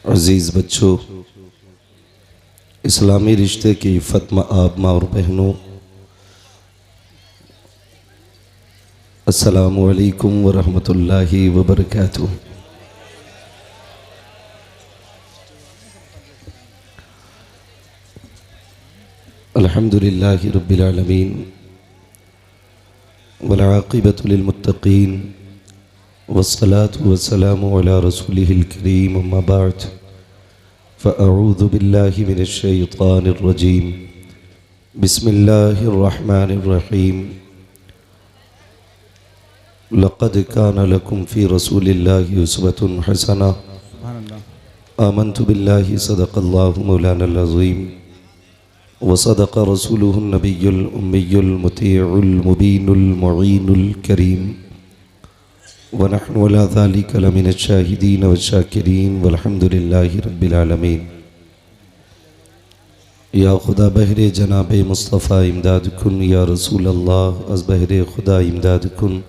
अज़ीज़ बच्चों, इस्लामी रिश्ते की इफ़्फ़त आब माँ और बहनों, अस्सलामु अलैकुम व रहमतुल्लाहि व बरकातुहू। अल्हम्दुलिल्लाहि रब्बिल आलमीन वल आक़िबतु लिल मुत्तक़ीन वस्सलातु वस्सलामु अला रसूलिहिल करीम अम्मा बअद फ़अऊज़ु बिल्लाहि मिनश शैतानिर रजीम बिस्मिल्लाहिर रहमानिर रहीम लक़द कान लकुम फ़ी रसूलिल्लाहि उस्वतुन हसना आमन्तु बिल्लाहि सदक़ल्लाहु मौलानल अज़ीम व सदक़ रसूलुहुन नबियुल उम्मियुल मुतीउल मुबीनुल मुईनुल करीम व नहनु अला ज़ालिका लमिनश शाहिदीन व शाकिरीन वल्हम्दुलिल्लाहि रब्बिल आलमीन। या खुदा बहरे जनाबे मुस्तफ़ा इमदाद कुन, या रसूल अल्लाह अज़ बहरे खुदा इमदाद कुन,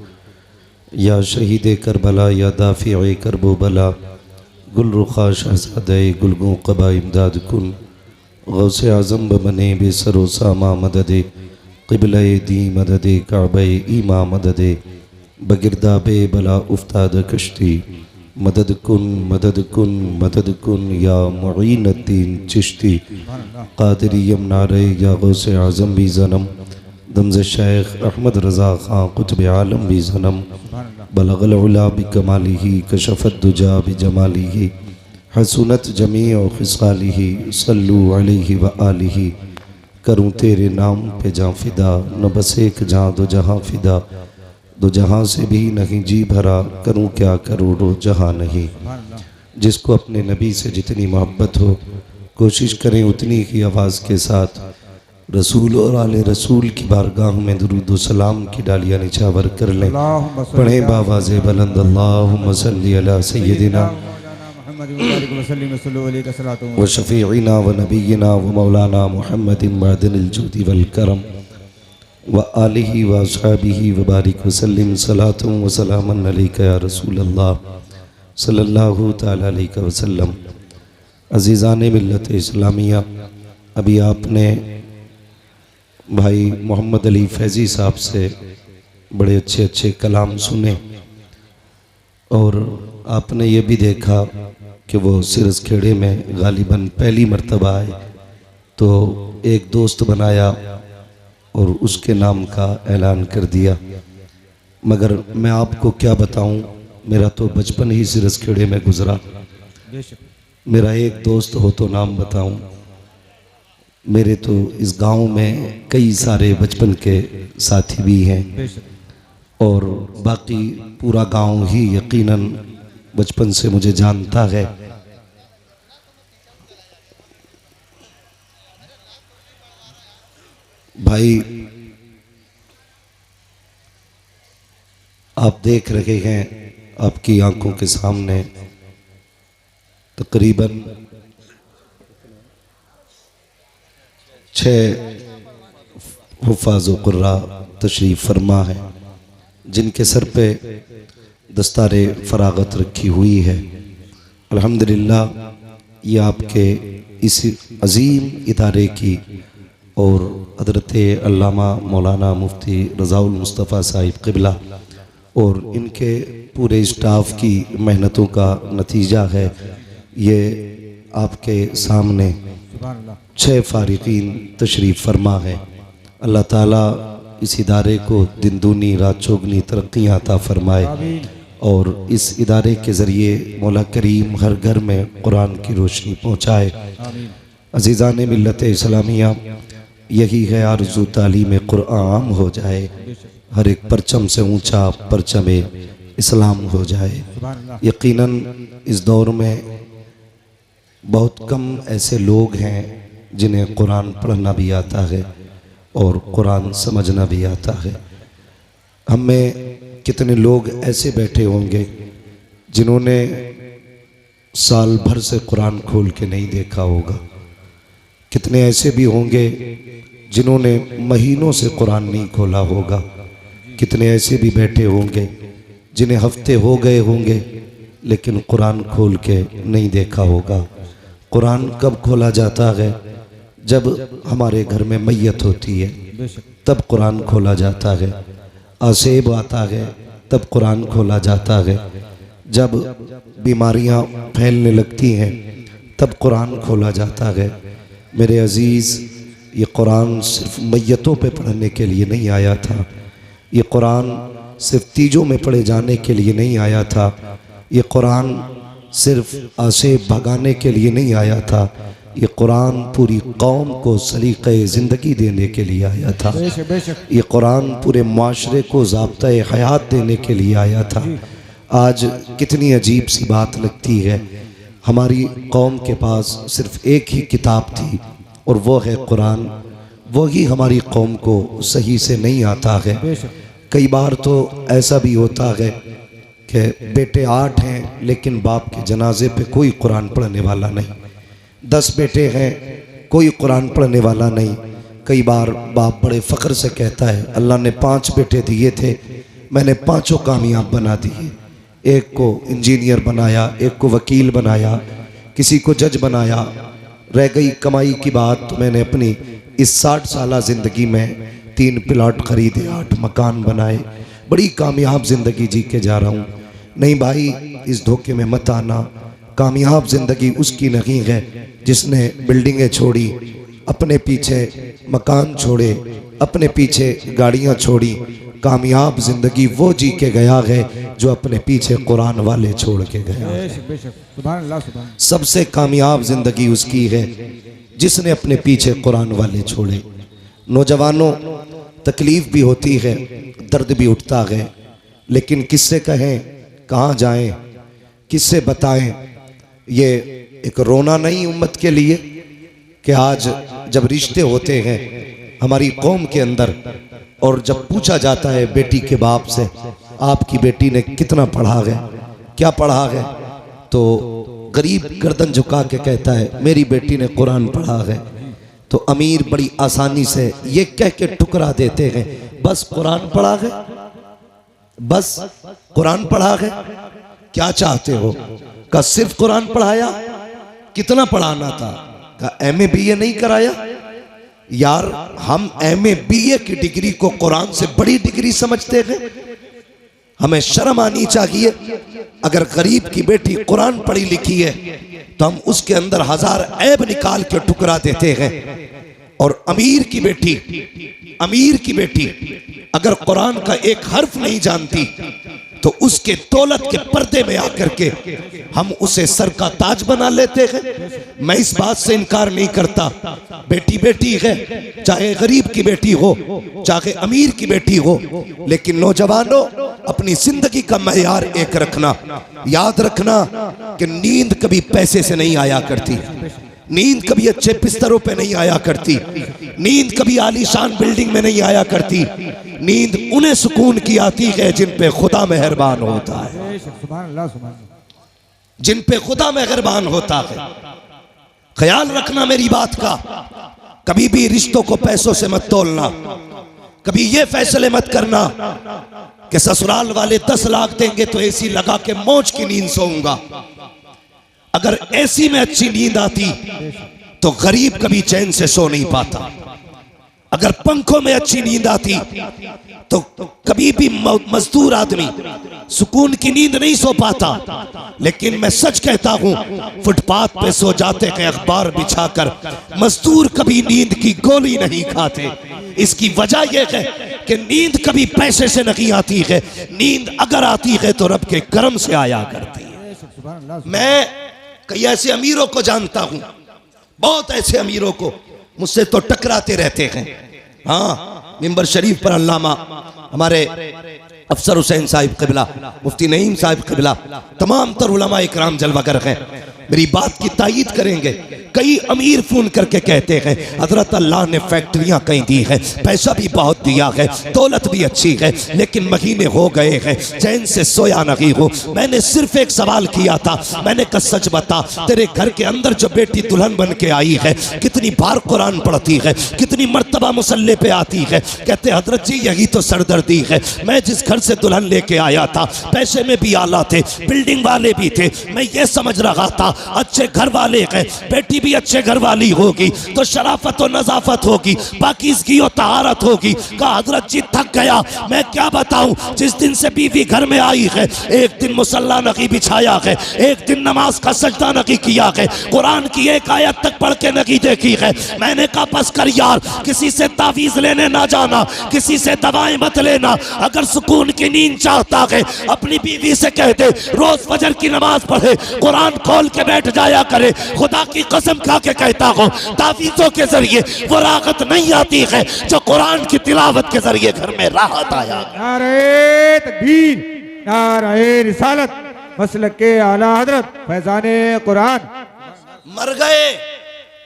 या शहीद करबला, या दाफ़िए करबो बला, गुल रुखा शहज़ादे गुलगों क़बा इमदाद कुन, गौसे आज़म बने बेसरो सामा मददे, क़िबले दी मददे, काबे ईमा मददे, बगिरदाबे बला उफ्ताद कश्ती, मदद कुन मदद कुन मदद कुन, या मुईनुद्दीन चिश्ती क़ादिरी यमनारे, या गौसे आज़म भी ज़नम, दमज़ शेख अहमद रज़ा ख़ां क़ुत्ब आलम भी ज़नम, बलग़ल उला बिकमालिही कशफ़त दुजा बिजमालिही हसनत जमीअ ख़िसालिही सल्लु अलैहि व आलिही। करूँ तेरे नाम पे जाँ फ़िदा, न बस एक जाँ दो जहाँ फ़िदा, दो जहाँ से भी नहीं जी भरा, करूँ क्या करोड़ों जहाँ नहीं। जिसको अपने नबी से जितनी मोहब्बत हो, कोशिश करें उतनी ही आवाज़ के साथ रसूल और आले रसूल की बारगाह में दुरूद व सलाम की डालियाँ निछावर कर लें। पढ़ें बावाज़े बुलंद अल्लाहुम्मा सल्ली अला सय्यदिना व शफ़ीइना व नबीना व मौलाना मुहम्मदिन मअदिनिल जुदी वल करम व आलिही व अस्हाबिही व बारिक वसल्लिम सलातुन व सलामन अलैका या रसूल अल्लाह सल्लल्लाहु तआला अलैहि वसल्लम। अज़ीज़ाने मिल्लत इस्लामिया, अभी आपने भाई मोहम्मद अली फैज़ी साहब से बड़े अच्छे अच्छे कलाम सुने और आपने ये भी देखा कि वो सिरस खेड़े में गालिबन पहली मर्तबा आए तो एक दोस्त बनाया और उसके नाम का ऐलान कर दिया। मगर मैं आपको क्या बताऊं, मेरा तो बचपन ही सिरस खेड़े में गुजरा। मेरा एक दोस्त हो तो नाम बताऊं, मेरे तो इस गांव में कई सारे बचपन के साथी भी हैं और बाकी पूरा गांव ही यकीनन बचपन से मुझे जानता है। भाई आप देख रहे हैं आपकी आंखों के सामने तकरीबन 6 हुफ़ाज़ व क़ुर्रा तशरीफ़ फरमा है, जिनके सर पे दस्तारे फ़रागत रखी हुई है। अल्हम्दुलिल्लाह ये आपके इस अज़ीम इदारे की और हज़रत अल्लामा मौलाना मुफ्ती रज़ाउल मुस्तफ़ा साहिब क़िबला और इनके पूरे स्टाफ की मेहनतों का नतीजा है। ये आपके सामने 6 फ़ारिक़ीन तशरीफ़ फरमा है। अल्लाह ताला इस इदारे को दिन दूनी रात चौगनी तरक्कियाँ अता फ़रमाए और इस इदारे के ज़रिए मौला करीम हर घर में कुरान की रोशनी पहुँचाए। अज़ीज़ाने मिल्लत इस्लामिया, यही है आरज़ू तालीम कुरान हो जाए, हर एक परचम से ऊंचा परचम इस्लाम हो जाए। यकीनन इस दौर में बहुत कम ऐसे लोग हैं जिन्हें कुरान पढ़ना भी आता है और कुरान समझना भी आता है। हम में कितने लोग ऐसे बैठे होंगे जिन्होंने साल भर से कुरान खोल के नहीं देखा होगा। कितने ऐसे भी होंगे जिन्होंने महीनों से कुरान नहीं खोला होगा। कितने ऐसे भी बैठे होंगे जिन्हें हफ्ते हो गए होंगे लेकिन कुरान खोल के नहीं देखा होगा। कुरान कब खोला जाता है? जब हमारे घर में मैयत होती है तब कुरान खोला जाता है। आसेब आता है तब कुरान खोला जाता है। जब बीमारियां फैलने लगती हैं तब कुरान खोला जाता है। मेरे अजीज़, ये कुरान सिर्फ मैयतों पे पढ़ने के लिए नहीं आया था। ये कुरान सिर्फ तीजों में पढ़े जाने के लिए नहीं आया था। ये कुरान सिर्फ आसेब भगाने के लिए नहीं आया था। ये कुरान पूरी कौम को सलीक़े ज़िंदगी देने के लिए आया था। ये कुरान पूरे माशरे को ज़ाब्ता-ए हयात देने के लिए आया था। आज कितनी अजीब सी बात लगती है, हमारी कौम के पास सिर्फ एक ही किताब थी और वो है कुरान। वही हमारी कौम को सही से नहीं आता है। कई बार तो ऐसा भी होता है कि बेटे 8 हैं लेकिन बाप के जनाजे पे कोई कुरान पढ़ने वाला नहीं। 10 बेटे हैं, कोई कुरान पढ़ने वाला नहीं। कई बार बाप बड़े फ़ख्र से कहता है, अल्लाह ने 5 बेटे दिए थे, मैंने 5 कामयाब बना दिए। एक को इंजीनियर बनाया, एक को वकील बनाया, किसी को जज बनाया। रह गई कमाई की बात तो मैंने अपनी इस 60 साला ज़िंदगी में 3 प्लाट खरीदे, 8 मकान बनाए, बड़ी कामयाब ज़िंदगी जी के जा रहा हूँ। नहीं भाई, इस धोखे में मत आना। कामयाब ज़िंदगी उसकी नहीं है जिसने बिल्डिंगें छोड़ी, अपने पीछे मकान छोड़े, अपने पीछे गाड़ियाँ छोड़ी। कामयाब ज़िंदगी वो जी के गया है जो अपने पीछे कुरान वाले छोड़ के गया है। सबसे कामयाब ज़िंदगी उसकी है जिसने अपने पीछे कुरान वाले छोड़े। नौजवानों, तकलीफ़ भी होती है, दर्द भी उठता है, लेकिन किससे कहें, कहाँ जाएं, किससे बताएं? ये एक रोना नहीं उम्मत के लिए कि आज जब रिश्ते होते हैं हमारी कौम के अंदर और जब पूछा जाता है बेटी के बाप से, आपकी बेटी ने कितना पढ़ा है, क्या पढ़ा है, तो गरीब गर्दन झुका के कहता है मेरी बेटी ने कुरान पढ़ा है। तो अमीर बड़ी आसानी से ये कह के ठुकरा देते हैं, बस कुरान पढ़ा है, बस कुरान पढ़ा है। क्या चाहते हो? का सिर्फ कुरान पढ़ाया? कितना पढ़ाना था? का MA BA नहीं कराया? यार, हम MA BA की डिग्री को कुरान से बड़ी डिग्री समझते हैं। हमें शर्म आनी चाहिए। अगर गरीब की बेटी कुरान पढ़ी लिखी है तो हम उसके अंदर 1000 ऐब निकाल के ठुकरा देते हैं। और अमीर की बेटी अगर कुरान का एक हर्फ नहीं जानती तो उसके दौलत के पर्दे में आकर के हम उसे सर का ताज बना लेते हैं। मैं इस बात से इनकार नहीं करता, बेटी बेटी है, चाहे गरीब की बेटी हो चाहे अमीर की बेटी हो, लेकिन नौजवानों, अपनी जिंदगी का मैयार एक रखना। याद रखना कि नींद कभी पैसे से नहीं आया करती, नींद कभी अच्छे बिस्तरों पे नहीं आया करती, नींद कभी आलीशान बिल्डिंग में नहीं आया करती। नींद उन्हें सुकून की आती है जिन पे खुदा मेहरबान होता है, जिन पे खुदा मेहरबान होता है। ख्याल रखना मेरी बात का, कभी भी रिश्तों को पैसों से मत तोलना। कभी ये फैसले मत करना कि ससुराल वाले 10 लाख देंगे तो एसी लगा के मौज की नींद सोऊंगा। अगर एसी में अच्छी नींद आती तो गरीब कभी चैन से सो नहीं पाता। अगर पंखों में अच्छी नींद आती तो कभी भी मजदूर आदमी सुकून की नींद नहीं सो पाता। लेकिन मैं सच कहता हूं, फुटपाथ पे सो जाते हैं अखबार बिछाकर, मजदूर कभी नींद की गोली नहीं खाते। इसकी वजह यह है कि नींद कभी पैसे से नहीं आती है, नींद अगर आती है तो रब के करम से आया करती है। मैं कई ऐसे अमीरों को जानता हूं, बहुत ऐसे अमीरों को, मुझसे तो टकराते रहते हैं। हाँ, मिंबर शरीफ पर अल्लामा हमारे अफसर हुसैन साहिब क़िबला, मुफ्ती नईम साहिब क़िबला, तमाम तर उलमा इकराम जलवागर हैं, मेरी बात की तायीद करेंगे। कई अमीर फोन करके कहते हैं हजरत अल्लाह ने फैक्ट्रियां कहीं दी है, पैसा भी बहुत दिया है, दौलत भी अच्छी है, लेकिन महीने हो गए हैं चैन से सोया नहीं हूँ। मैंने सिर्फ एक सवाल किया था, मैंने कहा सच बता, तेरे घर के अंदर जो बेटी दुल्हन बन के आई है कितनी बार कुरान पढ़ती है, कितनी मर्तबा मुसल्ले पे आती है? कहते हजरत जी यही तो सरदर्दी है। मैं जिस घर से दुल्हन लेके आया था पैसे में भी आला थे, बिल्डिंग वाले भी थे, मैं ये समझ रहा था अच्छे घर वाले हैं, बेटी भी अच्छे घर वाली होगी तो शराफत और नजाफत होगी, पाकीज़गी और तहारत होगी। कहा हजरत जी थक गया, मैं क्या बताऊं, जिस दिन से बीवी घर में आई है एक दिन मुसल्ला नहीं बिछाया है, एक दिन नमाज का सजदा नहीं किया है, कुरान की एक आयत तक पढ़ के नहीं देखी है। मैंने कहा बस कर यार, किसी से तावीज लेने ना जाना, किसी से दवाएं मत लेना, अगर सुकून की नींद चाहता है अपनी बीवी से कह दे रोज फजर की नमाज पढ़े, कुरान खोल के बैठ जाया करे। खुदा की कसम खा के कहता हूँ तावीज़ों के जरिए वो राहत नहीं आती है जो कुरान की तिलावत के जरिए घर में राहत आया। नारे तकबीर, नारे रिसालत, मसलक के आला हजरत फैजाने कुरान। मर गए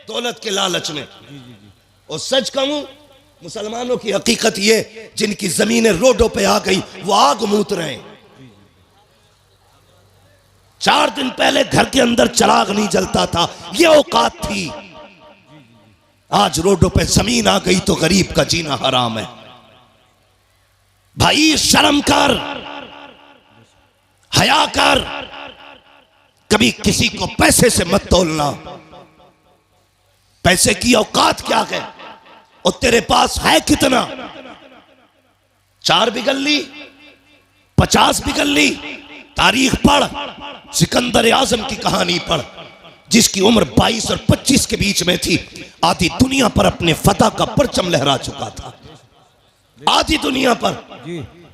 दौलत के लालच में। और सच कहूं मुसलमानों की हकीकत ये, जिनकी जमीनें रोडों पे आ गई वो आग मूत रहे हैं। 4 दिन पहले घर के अंदर चिराग नहीं जलता था, ये औकात थी। आज रोडों पे जमीन आ गई तो गरीब का जीना हराम है। भाई शर्म कर, हया कर, कभी किसी को पैसे से मत तोलना। पैसे की औकात क्या है और तेरे पास है कितना? 4 बिगल ली, 50 बिगल ली। तारीख पढ़, सिकंदर आजम की कहानी पढ़, जिसकी उम्र 22 और 25 के बीच में थी, आधी दुनिया पर अपने फतह का परचम लहरा चुका था, आधी दुनिया पर।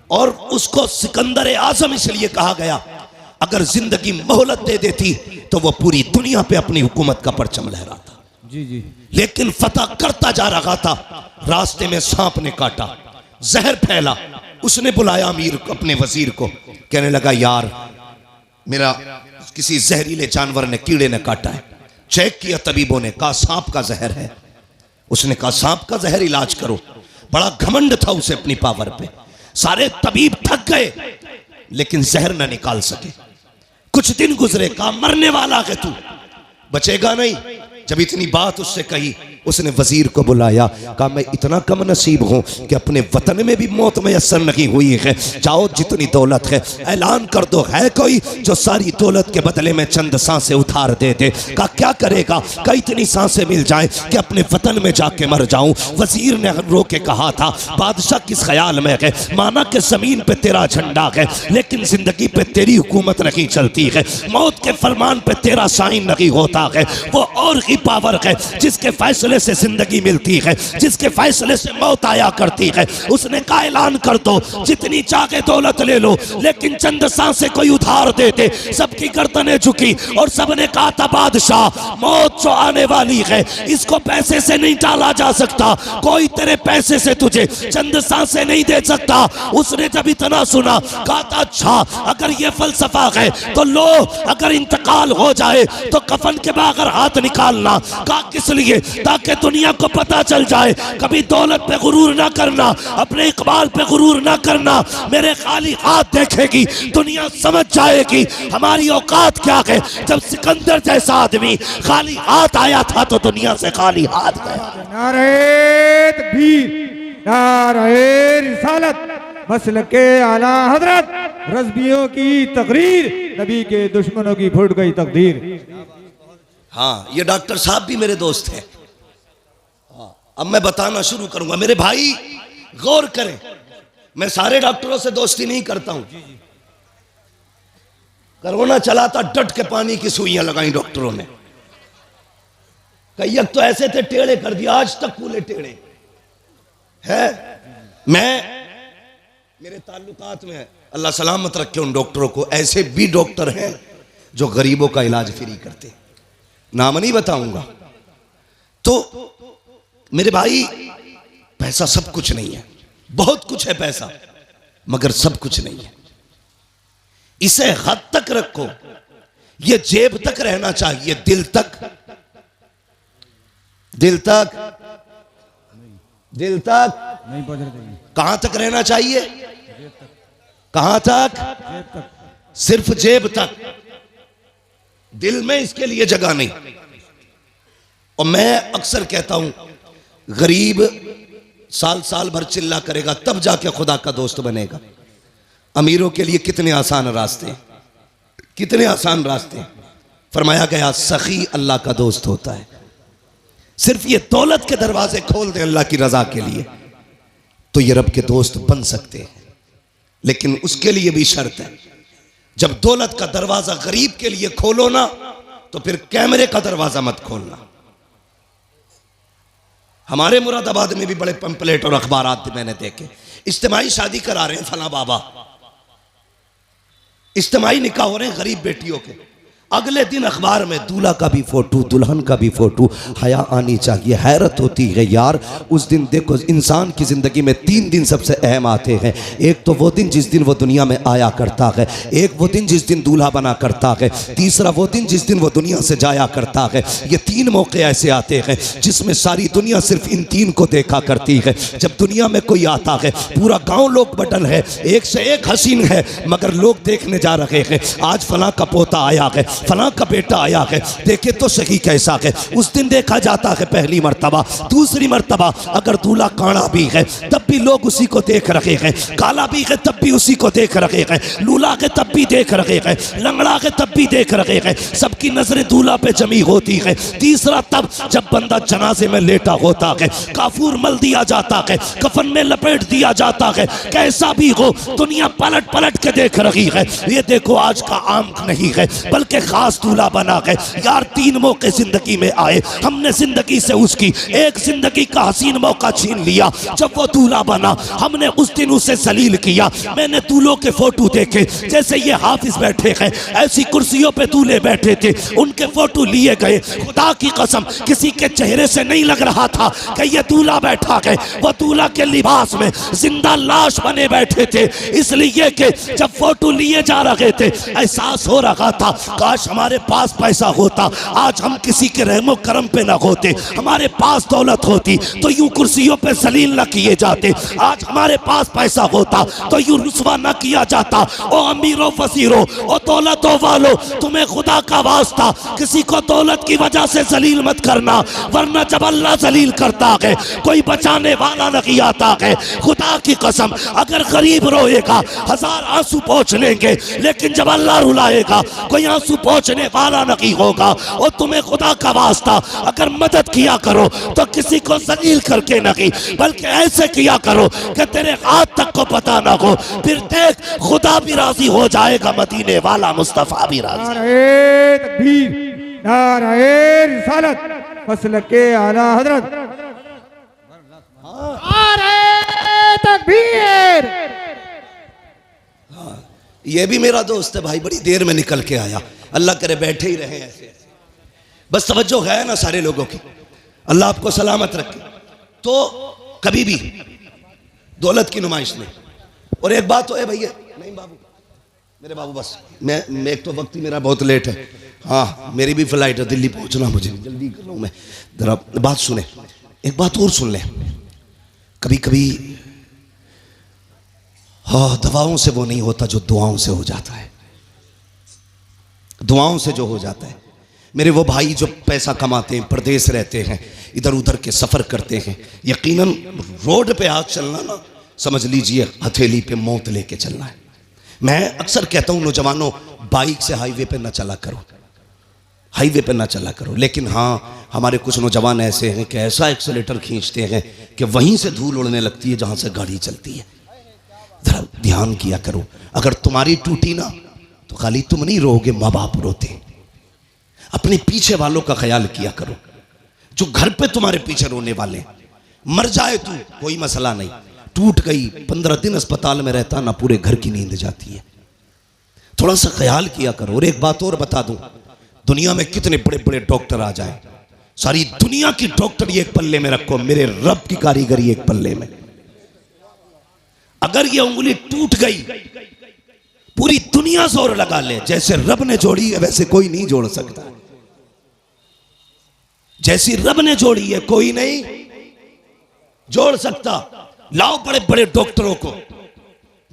और उसको सिकंदर आजम इसलिए कहा गया, अगर जिंदगी मोहलत दे देती तो वो पूरी दुनिया पे अपनी हुकूमत का परचम लहराता। लेकिन फतह करता जा रहा था, रास्ते में सांप ने काटा, जहर फैला। उसने बुलाया अमीर को, अपने वजीर को, कहने लगा यार मेरा किसी जहरीले जानवर ने, कीड़े ने काटा है। चेक किया तबीबों ने, कहा सांप का जहर है। उसने कहा सांप का जहर इलाज करो। बड़ा घमंड था उसे अपनी पावर पे। सारे तबीब थक गए लेकिन जहर ना निकाल सके। कुछ दिन गुजरे, कहा मरने वाला है तू, बचेगा नहीं। जब इतनी बात उससे कही, उसने वजीर को बुलाया, कहा मैं इतना कम नसीब हूं कि अपने वतन में भी मौत मैसर नहीं हुई है। जाओ जितनी दौलत है ऐलान कर दो, है कोई जो सारी दौलत के बदले में चंद सांसें उधार दे दे। कहा क्या करेगा? कहा इतनी सांसें मिल जाए कि अपने वतन में जाके मर जाऊं। वजीर ने रो के कहा था बादशाह किस ख्याल में है, माना कि जमीन पे तेरा झंडा है लेकिन जिंदगी पे तेरी हुकूमत नहीं चलती है, मौत के फरमान पे तेरा साइन नहीं होता है। वो और ही पावर है जिसके फैसले से जिंदगी मिलती है, जिसके फैसले से मौत आया करती है। उसने कहा ऐलान कर दो जितनी चाहे दौलत ले लो लेकिन चंद सांसें कोई उधार दे दे। सबकी गर्दनें झुकी और सबने कहा था बादशाह मौत जो आने वाली है इसको पैसे से नहीं टाला जा सकता, कोई तेरे पैसे से तुझे चंद सांसें नहीं दे सकता। उसने जब इतना सुना कहा था अच्छा अगर ये फलसफा है तो लो, अगर इंतकाल हो जाए तो कफन के बगैर हाथ निकालना। कहा किस लिए? ताकि दुनिया को पता चल जाए। कभी दौलत पे गुरूर ना करना, अपने इकबाल पे गुरूर ना करना। मेरे खाली हाथ देखेगी दुनिया समझ जाएगी हमारी औकात क्या है। जब सिकंदर जैसा आदमी खाली हाथ आया था तो दुनिया से खाली हाथ गया। नारे तकबीर, नारे रिसालत, मसलक के आला हजरत रज़बियों की तकरीर, नबी के दुश्मनों की फूट गई तकदीर। हाँ ये डॉक्टर साहब भी मेरे दोस्त हैं। अब मैं बताना शुरू करूंगा। मेरे भाई गौर करें, मैं सारे डॉक्टरों से दोस्ती नहीं करता हूं। कोरोना चला था, डट के पानी की सुइयां लगाई डॉक्टरों ने। कई तो ऐसे थे टेढ़े कर दिया, आज तक पूरे टेढ़े है। मेरे ताल्लुकात में अल्लाह सलामत रखे उन डॉक्टरों को, ऐसे भी डॉक्टर हैं जो गरीबों का इलाज फ्री करते, नाम नहीं बताऊंगा। तो मेरे भाई पैसा सब कुछ नहीं है, बहुत कुछ है पैसा मगर सब कुछ नहीं है। इसे हद तक रखो, ये जेब तक रहना चाहिए, दिल तक दिल तक, दिल तक नहीं पहुंच रहे। कहां तक रहना चाहिए? कहां तक? जेब तक। सिर्फ जेब तक, दिल में इसके लिए जगह नहीं। और मैं अक्सर कहता हूं, गरीब साल साल भर चिल्ला करेगा तब जाके खुदा का दोस्त बनेगा। अमीरों के लिए कितने आसान रास्ते हैं, कितने आसान रास्ते हैं। फरमाया गया सखी अल्लाह का दोस्त होता है। सिर्फ ये दौलत के दरवाजे खोल दे अल्लाह की रजा के लिए तो ये रब के दोस्त बन सकते हैं, लेकिन उसके लिए भी शर्त है। जब दौलत का दरवाजा गरीब के लिए खोलो ना तो फिर कैमरे का दरवाजा मत खोलना। हमारे मुरादाबाद में भी बड़े पंपलेट और अखबारात मैंने देखे, इज्तिमाई शादी करा रहे हैं फला बाबा, इज्तिमाई निकाह हो रहे हैं गरीब बेटियों के। अगले दिन अखबार में दूल्हा का भी फोटो, दुल्हन का भी फोटो। हया आनी चाहिए। हैरत होती है यार, उस दिन देखो इंसान की जिंदगी में 3 दिन सबसे अहम आते हैं। एक तो वो दिन जिस दिन वो दुनिया में आया करता है, एक वो दिन जिस दिन दूल्हा बना करता है, तीसरा वो दिन जिस दिन वो दुनिया से जाया करता है। ये 3 मौके ऐसे आते हैं जिसमें सारी दुनिया सिर्फ इन 3 को देखा करती है। जब दुनिया में कोई आता है, पूरा गाँव लोग बटन है, एक से एक हसीन है, मगर लोग देखने जा रहे हैं आज फला का पोता आया है, फला का बेटा आया है, देखे तो सही कैसा है। उस दिन देखा जाता है पहली मर्तबा। दूसरी मर्तबा अगर दूल्हा काड़ा भी है तब भी लोग उसी को देख रहे हैं, काला भी है तब भी उसी को देख रहे हैं, लूला के तब भी देख रहे हैं, लंगड़ा के तब भी देख रहे हैं। सबकी नजरें दूल्हा पे जमी होती है। तीसरा तब जब बंदा जनाजे में लेटा होता है, काफूर मल दिया जाता है, कफन में लपेट दिया जाता है, कैसा भी हो दुनिया पलट पलट के देख रही है। ये देखो आज का आम नहीं है बल्कि खास दूल्हा बना है। यार 3 मौके जिंदगी में आए, हमने जिंदगी से उसकी एक जिंदगी का हसीन मौका छीन लिया। जब वो दूल्हा बना हमने उस दिन उसे जलील किया। मैंने दूल्हों के फोटो देखे, जैसे ये हाफिज बैठे हैं ऐसी कुर्सियों पे दूल्हे बैठे थे, उनके फोटो लिए गए। खुदा की कसम किसी के चेहरे से नहीं लग रहा था कि ये दूल्हा बैठा है। वो दूल्हा के लिबास में जिंदा लाश बने बैठे थे, इसलिए कि जब फोटो लिए जा रहे थे एहसास हो रहा था काश हमारे पास पैसा होता, आज हम किसी के रहमो करम पे ना होते, हमारे पास दौलत होती तो यूं कुर्सियों पे जलील न किए जाते, आज हमारे पास पैसा होता तो यूं रुस्वा न किया जाता। ओ अमीरों फसीरों, ओ दौलतों वालों, तुम्हें खुदा का वास्ता किसी को दौलत की वजह से जलील मत करना, वरना जब अल्लाह जलील करता है कोई बचाने वाला नहीं आता है। खुदा की कसम अगर गरीब रोएगा 1000 आंसू पोंछ लेंगे, लेकिन जब अल्लाह रुलाएगा कोई आंसू पहुंचने वाला नहीं होगा। और तुम्हें खुदा का वास्ता अगर मदद किया करो तो किसी को जलील करके नहीं, बल्कि ऐसे किया करो कि तेरे हाथ तक को पता ना हो, फिर देख खुदा भी राजी हो जाएगा, मदीने वाला मुस्तफा भी राजी। नारे तकबीर, नारे रिसालत, मसलके आला हजरत। नारे तकबीर। ये भी मेरा दोस्त है भाई, बड़ी देर में निकल के आया। अल्लाह करे बैठे ही रहे ऐसे, बस तवज्जो है ना सारे लोगों की। अल्लाह आपको सलामत रखे। तो कभी भी दौलत की नुमाइश नहीं। और एक बात तो है भैया, नहीं बाबू, मेरे बाबू बस मैं एक तो वक्त ही मेरा बहुत लेट है। हाँ मेरी भी फ्लाइट है, दिल्ली पहुंचना मुझे, जल्दी कर रहा हूँ मैं। जरा बात सुने, एक बात और सुन ले। कभी कभी हाँ दवाओं से वो नहीं होता जो दुआओं से हो जाता है, दुआओं से जो हो जाता है। मेरे वो भाई जो पैसा कमाते हैं, प्रदेश रहते हैं, इधर उधर के सफ़र करते हैं, यकीनन रोड पे हाथ चलना ना समझ लीजिए हथेली पे मौत लेके चलना है। मैं अक्सर कहता हूँ नौजवानों, बाइक से हाईवे पे ना चला करो, हाईवे पे ना चला करो। लेकिन हाँ हमारे कुछ नौजवान ऐसे हैं कि ऐसा एक्सेलेटर खींचते हैं कि वहीं से धूल उड़ने लगती है जहाँ से गाड़ी चलती है। जरा ध्यान किया करो, अगर तुम्हारी टूटी ना तो खाली तुम नहीं रोओगे, माँ बाप रोते। अपने पीछे वालों का ख्याल किया करो, जो घर पे तुम्हारे पीछे रोने वाले। मर जाए तू कोई मसला नहीं, टूट गई 15 दिन अस्पताल में रहता ना, पूरे घर की नींद जाती है। थोड़ा सा ख्याल किया करो। और एक बात और बता दूं, दुनिया में कितने बड़े बड़े डॉक्टर आ जाए, सारी दुनिया की डॉक्टरी एक पल्ले में रखो, मेरे रब की कारीगरी एक पल्ले में। अगर ये उंगली टूट गई पूरी दुनिया जोर लगा ले, जैसे रब ने जोड़ी है वैसे कोई नहीं जोड़ सकता। जैसी रब ने जोड़ी है कोई नहीं जोड़ सकता। लाओ बड़े बड़े डॉक्टरों को,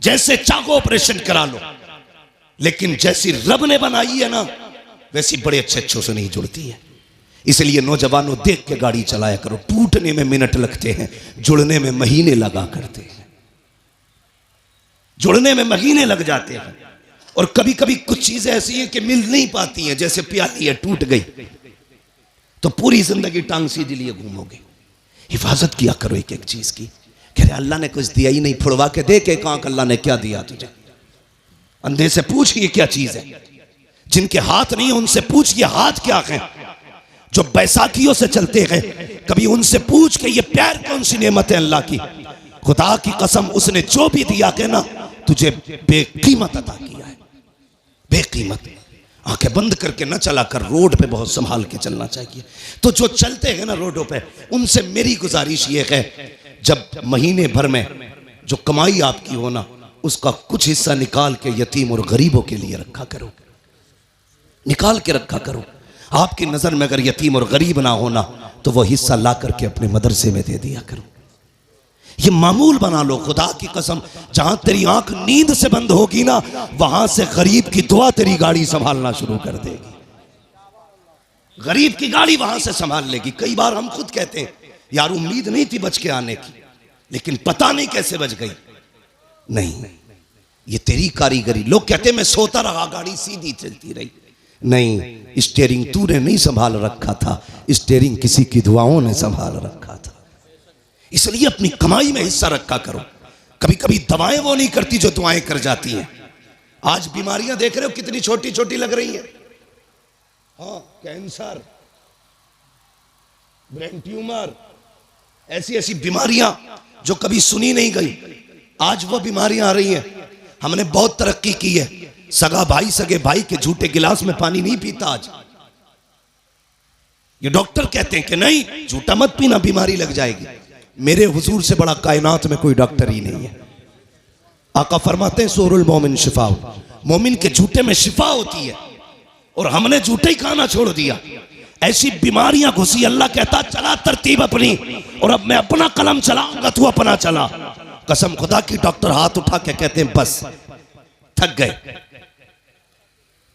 जैसे चाहो ऑपरेशन करा लो, लेकिन जैसी रब ने बनाई है ना वैसी बड़े अच्छे अच्छों से नहीं जुड़ती है। इसलिए नौजवानों देख के गाड़ी चलाया करो। टूटने में मिनट लगते हैं, जुड़ने में महीने लगा करते हैं। जुड़ने में महीने लग जाते हैं। और कभी कभी कुछ चीजें ऐसी हैं कि मिल नहीं पाती हैं, जैसे प्याली है टूट गई तो पूरी जिंदगी टांग सीधी लिए घूमोगे। हिफाजत किया करो एक एक चीज की। कह रहे अल्लाह ने कुछ दिया ही नहीं, फुड़वा के दे के कहां अल्लाह ने क्या दिया तुझे। अंधे से पूछ ये क्या चीज है। जिनके हाथ नहीं उनसे पूछ ये हाथ क्या है। जो बैसाखियों से चलते हैं कभी उनसे पूछ के ये पैर कौन सी नेमत है अल्लाह की। खुदा की कसम उसने जो भी दिया के ना तुझे बेकीमत अता किया है, बेकीमत। आंखें बंद करके न चला कर, रोड पे बहुत संभाल के चलना चाहिए। तो जो चलते हैं ना रोडों पे उनसे मेरी गुजारिश ये है, जब महीने भर में जो कमाई आपकी हो ना उसका कुछ हिस्सा निकाल के यतीम और गरीबों के लिए रखा करो, निकाल के रखा करो। आपकी नजर में अगर यतीम और गरीब ना होना तो वो हिस्सा ला करके अपने मदरसे में दे दिया करो। ये मामूल बना लो। खुदा की कसम जहां तेरी आंख नींद से बंद होगी ना वहां से गरीब की दुआ तेरी गाड़ी संभालना शुरू कर देगी। गरीब की गाड़ी वहां से संभाल लेगी। कई बार हम खुद कहते हैं यार उम्मीद नहीं थी बच के आने की, लेकिन पता नहीं कैसे बच गई। नहीं, ये तेरी कारीगरी। लोग कहते मैं सोता रहा गाड़ी सीधी चलती रही। नहीं, स्टीयरिंग तूने नहीं संभाल रखा था, स्टीयरिंग किसी की दुआओं ने संभाल रखा था। इसलिए अपनी कमाई में हिस्सा रखा करो। कभी कभी दवाएं वो नहीं करती जो दुआएं कर जाती हैं। आज बीमारियां देख रहे हो कितनी छोटी छोटी लग रही हैं। हाँ, कैंसर, ब्रेन ट्यूमर, ऐसी ऐसी बीमारियां जो कभी सुनी नहीं गई, आज वो बीमारियां आ रही हैं। हमने बहुत तरक्की की है। सगा भाई सगे भाई के झूठे गिलास में पानी नहीं पीता आज। ये डॉक्टर कहते हैं कि नहीं झूठा मत पीना बीमारी लग जाएगी। मेरे हुजूर से बड़ा कायनात में कोई डॉक्टर ही नहीं है। आका फरमाते हैं सूरुल मोमिन शिफा, मोमिन के झूठे में शिफा होती है। और हमने झूठे ही खाना छोड़ दिया। ऐसी बीमारियां घुसी। अल्लाह कहता चला तरतीब अपनी, और अब मैं अपना कलम चलाऊंगा तू अपना चला। कसम खुदा की डॉक्टर हाथ उठा के कहते हैं बस थक गए,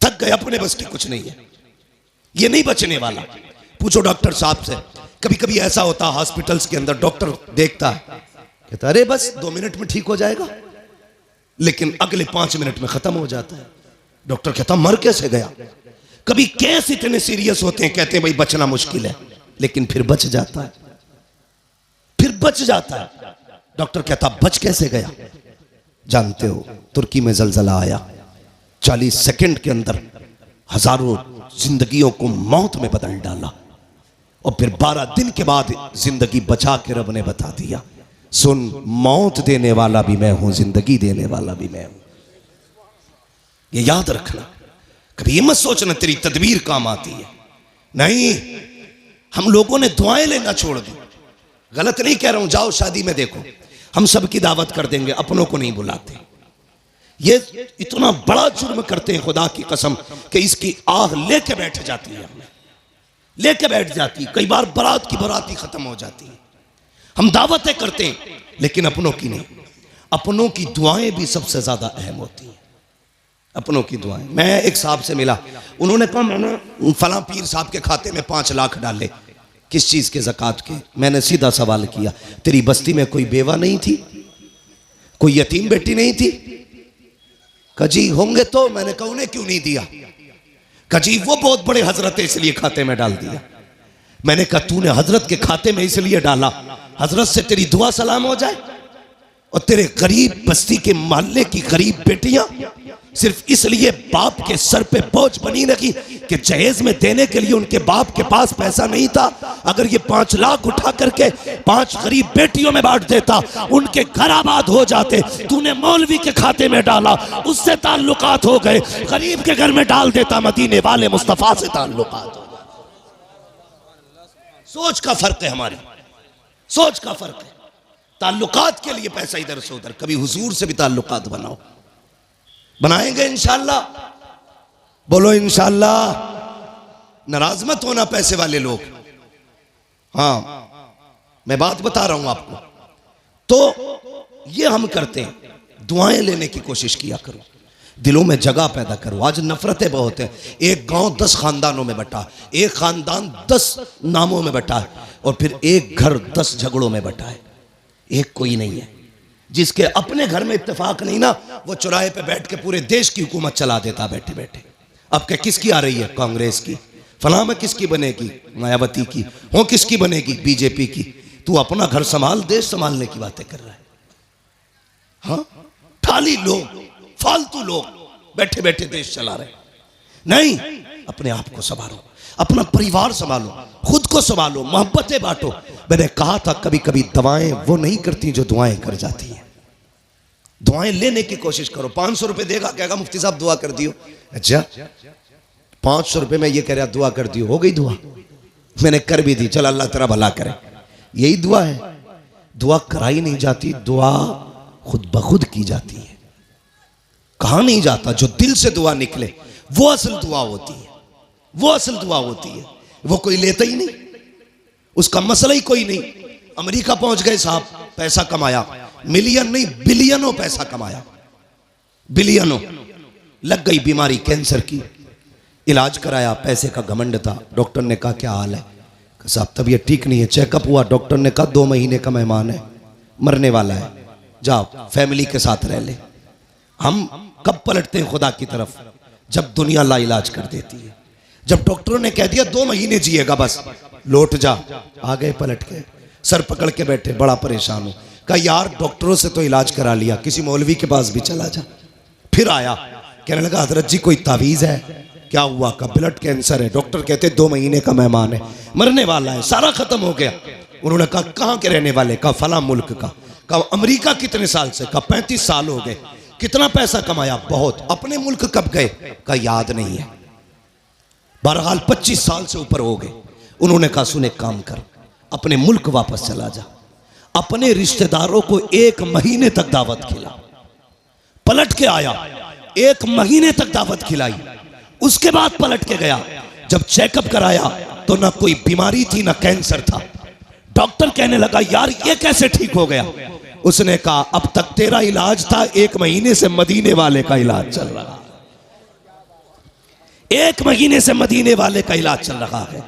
थक गए, अपने बस की कुछ नहीं है, ये नहीं बचने वाला। पूछो डॉक्टर साहब से। कभी कभी ऐसा होता है हॉस्पिटल्स के अंदर डॉक्टर देखता है कहता अरे बस 2 मिनट में ठीक हो जाएगा, लेकिन अगले 5 मिनट में खत्म हो जाता है। डॉक्टर कहता मर कैसे गया। कभी केस इतने सीरियस होते हैं कहते हैं भाई बचना मुश्किल है, लेकिन फिर बच जाता है, फिर बच जाता है। डॉक्टर कहता बच कैसे गया। जानते हो तुर्की में जलजला आया, 40 सेकंड के अंदर हजारों जिंदगियों को मौत में बदल डाला, और फिर 12 दिन के बाद जिंदगी बचा के रब ने बता दिया सुन मौत देने वाला भी मैं हूं, जिंदगी देने वाला भी मैं हूं। ये याद रखना। कभी ये मत सोचना तेरी तदबीर काम आती है। नहीं, हम लोगों ने दुआएं लेना छोड़ दी। गलत नहीं कह रहा हूं, जाओ शादी में देखो, हम सबकी दावत कर देंगे, अपनों को नहीं बुलाते। ये इतना बड़ा जुर्म करते हैं खुदा की कसम कि इसकी आह लेके बैठ जाती है, लेके बैठ जाती है। कई बार बारात की बारात ही खत्म हो जाती है। हम दावतें करते हैं लेकिन अपनों की नहीं। अपनों की दुआएं भी सबसे ज्यादा अहम होती हैं, अपनों की दुआएं। मैं एक साहब से मिला, उन्होंने कहा मैंने फलां पीर साहब के खाते में 5 लाख डाले। किस चीज के? ज़कात के। मैंने सीधा सवाल किया तेरी बस्ती में कोई बेवा नहीं थी, कोई यतीम बेटी नहीं थी? कजी होंगे तो। मैंने कहा उन्हें क्यों नहीं दिया? कजी वो बहुत बड़े हजरत है इसलिए खाते में डाल दिया। मैंने कहा तूने हजरत के खाते में इसलिए डाला हजरत से तेरी दुआ सलाम हो जाए, और तेरे गरीब बस्ती के मोहल्ले की गरीब बेटियां सिर्फ इसलिए बाप के सर पे बोझ बनी रही कि जहेज में देने के लिए उनके बाप के पास पैसा नहीं था। अगर ये 5 लाख उठा करके 5 गरीब बेटियों में बांट देता उनके घर आबाद हो जाते। तूने मौलवी के खाते में डाला, उससे ताल्लुकात हो गए। गरीब के घर में डाल देता, मदीने वाले मुस्तफा से ताल्लुकात हो गए। सोच का फर्क है, हमारी सोच का फर्क है। ताल्लुकात के लिए पैसा इधर से उधर। कभी हुजूर से भी ताल्लुकात बनाओ। बनाएंगे इंशाअल्लाह, बोलो इंशाअल्लाह। नाराज मत होना पैसे वाले लोग, हाँ, मैं बात बता रहा हूं आपको। तो ये हम करते हैं, दुआएं लेने की कोशिश किया करो, दिलों में जगह पैदा करो। आज नफरतें बहुत हैं। एक गांव 10 खानदानों में बटा, एक खानदान 10 नामों में बटा है, और फिर एक घर 10 झगड़ों में बटा है। एक कोई नहीं है जिसके अपने घर में इत्तेफाक नहीं ना, वो चौराहे पे बैठ के पूरे देश की हुकूमत चला देता बैठे बैठे। अब क्या किसकी आ रही है? कांग्रेस की। फलां में किसकी बनेगी? मायावती की। हो किसकी बनेगी? बीजेपी की। तू अपना घर संभाल, देश संभालने की बातें कर रहा है। हाँ, खाली लोग, फालतू लोग बैठे बैठे देश चला रहे। नहीं, अपने आप को संभालो, अपना परिवार संभालो, खुद को संभालो, मोहब्बतें बांटो। मैंने कहा था कभी कभी दवाएं वो नहीं करती जो दुआएं कर जाती हैं। दुआएं लेने की कोशिश करो। 500 रुपए देगा, कहेगा मुफ्ती साहब दुआ कर दियो। अच्छा, 500 रुपए में ये कह रहा दुआ कर दियो, हो गई दुआ? मैंने कर भी दी, चल अल्लाह तेरा भला करे। यही दुआ है? दुआ कराई नहीं जाती, दुआ खुद ब खुद की जाती है। कहा नहीं जाता, जो दिल से दुआ निकले वो असल दुआ होती है, वो असल दुआ होती है। वो कोई लेता ही नहीं, उसका मसला ही कोई नहीं। अमेरिका पहुंच गए साहब, पैसा कमाया, मिलियन नहीं बिलियनों पैसा कमाया, बिलियनों। लग गई बीमारी कैंसर की, इलाज कराया, पैसे का घमंड था। डॉक्टर ने कहा क्या हाल है? साहब तबीयत ठीक नहीं है। चेकअप हुआ, डॉक्टर ने कहा 2 महीने का मेहमान है, मरने वाला है, जाओ फैमिली के साथ रह ले। हम कब पलटते हैं खुदा की तरफ? जब दुनिया लाइलाज कर देती है। जब डॉक्टरों ने कह दिया 2 महीने जिएगा बस, लौट जा, आ गए पलट के, सर पकड़ के बैठे, बड़ा परेशान हूं। कहा यार डॉक्टरों से तो इलाज करा लिया, किसी मौलवी के पास भी चला जा। फिर आया, कहने लगा हजरत जी कोई तावीज़ है? क्या हुआ? का ब्लड कैंसर है। डॉक्टर कहते 2 महीने का मेहमान है, मरने वाला है, सारा खत्म हो गया। उन्होंने कहा कहाँ के रहने वाले? का फला मुल्क का। कहा अमेरिका कितने साल से? का 35 साल हो गए। कितना पैसा कमाया? बहुत। अपने मुल्क कब गए? का याद नहीं है। बहरहाल 25 साल से ऊपर हो गए। उन्होंने कहा सुन एक काम कर, अपने मुल्क वापस चला जा, अपने रिश्तेदारों को 1 महीने तक दावत खिला। पलट के आया, 1 महीने तक दावत खिलाई। उसके बाद पलट के गया, जब चेकअप कराया तो ना कोई बीमारी थी ना कैंसर था। डॉक्टर कहने लगा यार ये कैसे ठीक हो गया? उसने कहा अब तक तेरा इलाज था, 1 महीने से मदीने वाले का इलाज चल रहा है। 1 महीने से मदीने वाले का इलाज चल रहा है।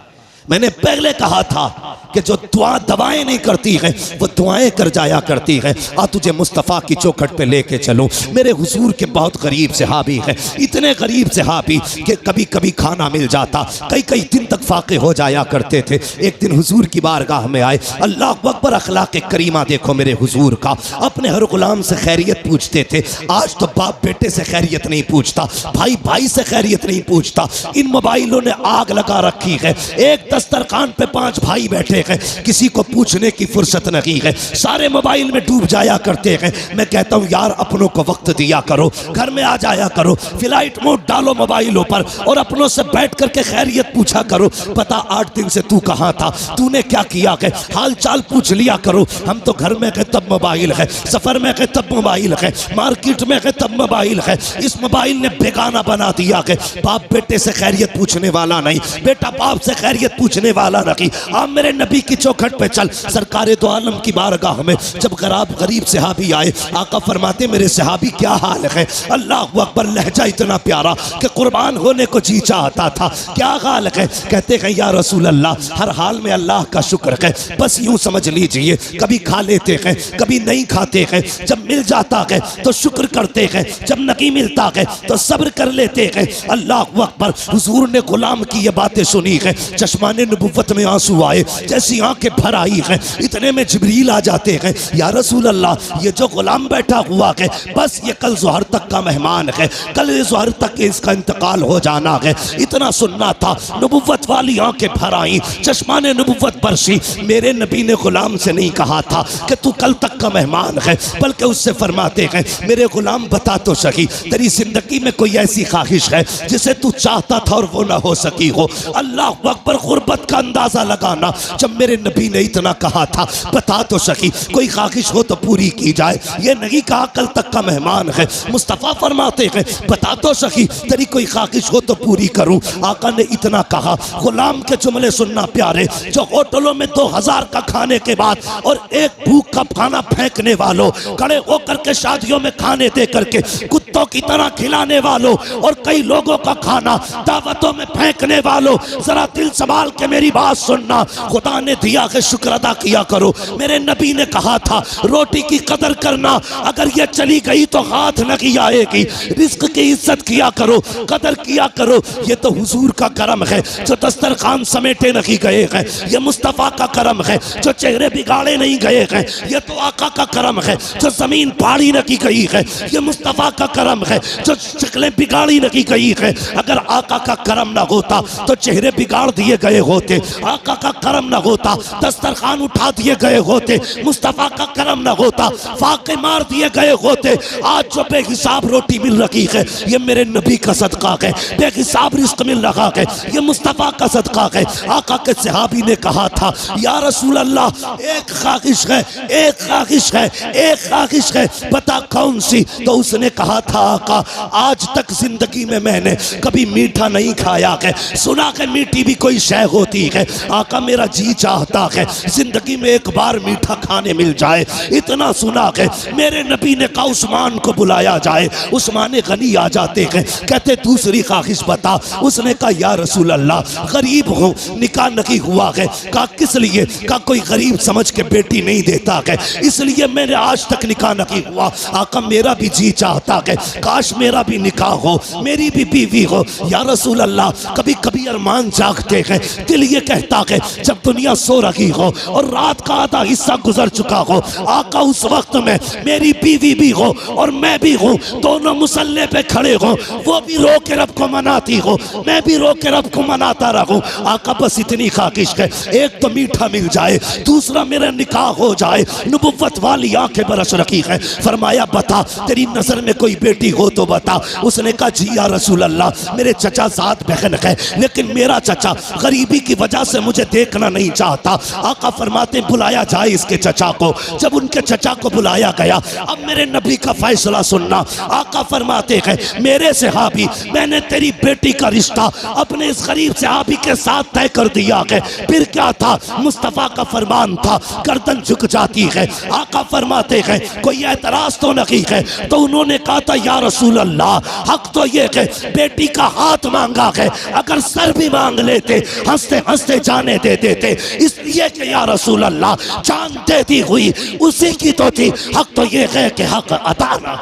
मैंने पहले कहा था कि जो दुआ दवाएं नहीं करती हैं वो दुआएं कर जाया करती हैं। आ तुझे मुस्तफ़ा की चौखट पे लेके चलूं। मेरे हुजूर के बहुत गरीब सहाबी हैं, इतने गरीब सहाबी कि कभी कभी खाना मिल जाता, कई कई दिन तक फाके हो जाया करते थे। एक दिन हुजूर की बारगाह में आए, अल्लाह अकबर, अखलाक करीमा देखो मेरे हुजूर का। अपने हर गुलाम से खैरियत पूछते थे। आज तो बाप बेटे से खैरियत नहीं पूछता, भाई भाई से खैरियत नहीं पूछता। इन मोबाइलों ने आग लगा रखी है। एक दस्तरखान पे 5 भाई बैठे हैं, किसी को पूछने की फुर्सत नहीं है, सारे मोबाइल में डूब जाया करते हैं। मैं कहता हूं यार अपनों को वक्त दिया करो, घर में आ जाया करो, फ्लाइट मोड डालो मोबाइलों पर और अपनों से बैठ करके खैरियत पूछा करो। पता 8 दिन से तू कहां था, तूने क्या किया है, हाल चाल पूछ लिया करो। हम तो घर में गए तब मोबाइल है, सफर में गए तब मोबाइल है, मार्केट में गए तब मोबाइल है। इस मोबाइल ने बेगाना बना दिया है। बाप बेटे से खैरियत पूछने वाला नहीं, बेटा बाप से खैरियत पूछने वाला नहीं। आप मेरे नबी की चौखट पे चल, सरकारे दो आलम की बारगाह में जब गरीब सहाबी आए, आका फरमाते मेरे सहाबी क्या हाल है? अल्लाह अकबर, लहजा इतना प्यारा कि कुर्बान होने को जी चाहता था। क्या हाल है? कहते हैं या रसूल अल्लाह, हर हाल में अल्लाह का शुक्र है, बस यूं समझ लीजिए कभी खा लेते हैं कभी नहीं खाते हैं। जब मिल जाता है तो शुक्र करते हैं, जब नहीं मिलता है तो सब्र कर लेते हैं। अल्लाह अकबर, हुजूर ने गुलाम की ये बातें सुनी है, चश्माने नबुव्वत में आंसू आए, जैसी आंखें भर आई हैं। इतने में जिब्रील आ जाते हैं, या रसूल अल्लाह, ये जो गुलाम बैठा हुआ है बस ये कल ज़ोहर तक का मेहमान है, कल ज़ोहर तक इसका इंतकाल हो जाना है। इतना सुनना था, नबुव्वत वाली आंखें भर आई, चश्माने नबुव्वत बरसी। मेरे नबी ने गुलाम से नहीं कहा था कि तू कल तक का मेहमान है, बल्कि उससे फरमाते हैं मेरे गुलाम बता तो सही, तेरी जिंदगी में कोई ऐसी ख्वाहिश है जिसे तू चाहता था और वो ना हो सकी हो? अल्लाह अकबर, गुर्बत का अंदाजा लगाना। जब मेरे नबी ने इतना कहा था बता तो सही, कोई ख्वाहिश हो तो पूरी की जाए, ये नहीं कहा कल तक का मेहमान है। मुस्तफ़ा फरमाते हैं बता तो सकी तेरी कोई ख्वाहिश हो तो पूरी करूं। आका ने इतना कहा, गुलाम के जुमले सुनना प्यारे, जो होटलों में 2000 का खाने के बाद और एक भूख का खाना फेंकने वालों, खड़े होकर के शादियों में खाने दे करके कुत्तों की तरह खिलाने वालों और कई लोगों का खाना दावतों में फेंकने वालों, जरा दिल संभाल के मेरी बात सुनना। खुदा ने दिया है शुक्र अदा किया करो। मेरे नबी ने कहा था रोटी की कदर करना, अगर ये चली गई तो हाथ नहीं आएगी। रिस्क की इज्जत किया करो, कदर किया करो। ये तो हुजूर का करम है जो दस्तरखान समेटे नहीं गए हैं। ये मुस्तफ़ा का करम है जो चेहरे बिगाड़े नहीं गए हैं। ये तो आका का करम है जो जमीन फाड़ी नहीं गई है। ये मुस्तफ़ा का करम है जो शक्लें बिगाड़ी नहीं गई है। अगर आका का करम ना होता तो चेहरे बिगाड़ दिए गए होते। आका का करम ना होता दस्तरखान उठा दिए गए होते। मुस्तफ़ा का करम ना होता फाके मार दिए गए होते। आज जो बेहिसाब रोटी मिल रही है ये मेरे नबी का सदका है। बेहिसाब रिस्क मिल रहा है ये मुस्तफ़ा का सदका है। आका के सहाबी ने कहा था या रसूल अल्लाह, एक ख्वाहिश है, एक ख्वाहिश है, एक ख्वाहिश है, बता कौन सी? तो उसने कहा था आका, आज तक जिंदगी में मैंने कभी मीठा नहीं खाया है। सुना है मीठी भी कोई शय होती है। आका मेरा जी चाहता है जिंदगी में एक बार मीठा खाने मिल जाए। इतना सुना है मेरे नबी ने कहा उस्मान को बुलाया जाए। उस्मान गनी आ जाते हैं, कहते दूसरी ख्वाहिश बता। उसने कहा या रसूल अल्लाह, गरीब हूँ, निकाह नहीं हुआ है। कहा किस लिए? कहा कोई गरीब समझ के बेटी नहीं देता है, इसलिए मैंने आज तक निकाह नहीं हुआ। आका मेरा भी जी चाहता है काश मेरा भी निकाह हो, मेरी भी बीवी हो। या रसूल अल्लाह, कभी कभी अरमान जागते हैं, दिल ये कहता है जब दुनिया सो रही हो और रात का आधा हिस्सा गुजर चुका हो, आका उस वक्त में मेरी बीवी भी हो और मैं भी हूँ, दोनों मुसल्ले पे खड़े हो, वो भी रो के रब को मनाती हो, मैं भी रो के रब को मनाता रहूं। आका बस इतनी ख्वाहिश है, एक तो मीठा मिल जाए, दूसरा मेरा निकाह हो जाए। नबुव्वत वाली आंखें बरस रखी है। फरमाया बता तेरी नजर में कोई बेटी हो तो बता। उसने कहा जी या रसूल अल्लाह, मेरे चचा साथ बहन है, लेकिन मेरा चचा गरीबी की वजह से मुझे देखना नहीं चाहता। आका फरमाते बुलाया जाए इसके चचा को। जब उनके चचा को बुलाया गया, अब मेरे नबी का फैसला सुनना। आका फरमाते हैं मेरे सहाबी, मैंने तेरी बेटी का रिश्ता अपने इस गरीब सहाबी के साथ तय कर दिया है। फिर क्या था? मुस्तफ़ा का फरमान था, गर्दन झुक जाती है। आका फरमाते हैं कोई एतराज तो नहीं है? तो उन्होंने कहा था या रसूल अल्लाह, हक तो ये है बेटी का हाथ मांगा है, अगर सर भी मांग लेते हंसते हंसते जाने दे देते, इसलिए कि या रसूल अल्लाह जान देती हुई उसी की तो थी। हक तो ये है कि हक अदा ना।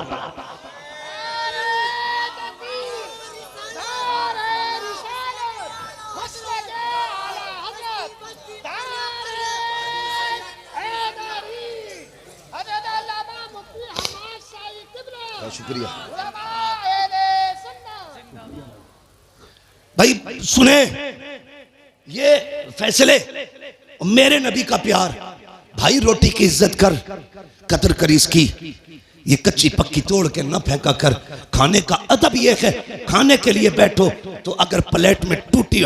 शुक्रिया भाई। सुने ये फैसले, मेरे नबी का प्यार। भाई रोटी की इज्जत कर, कदर कर इसकी। ये कच्ची पक्की तोड़ के न फेंका कर। खाने का अदब ये है, खाने के लिए बैठो तो अगर प्लेट में टूटी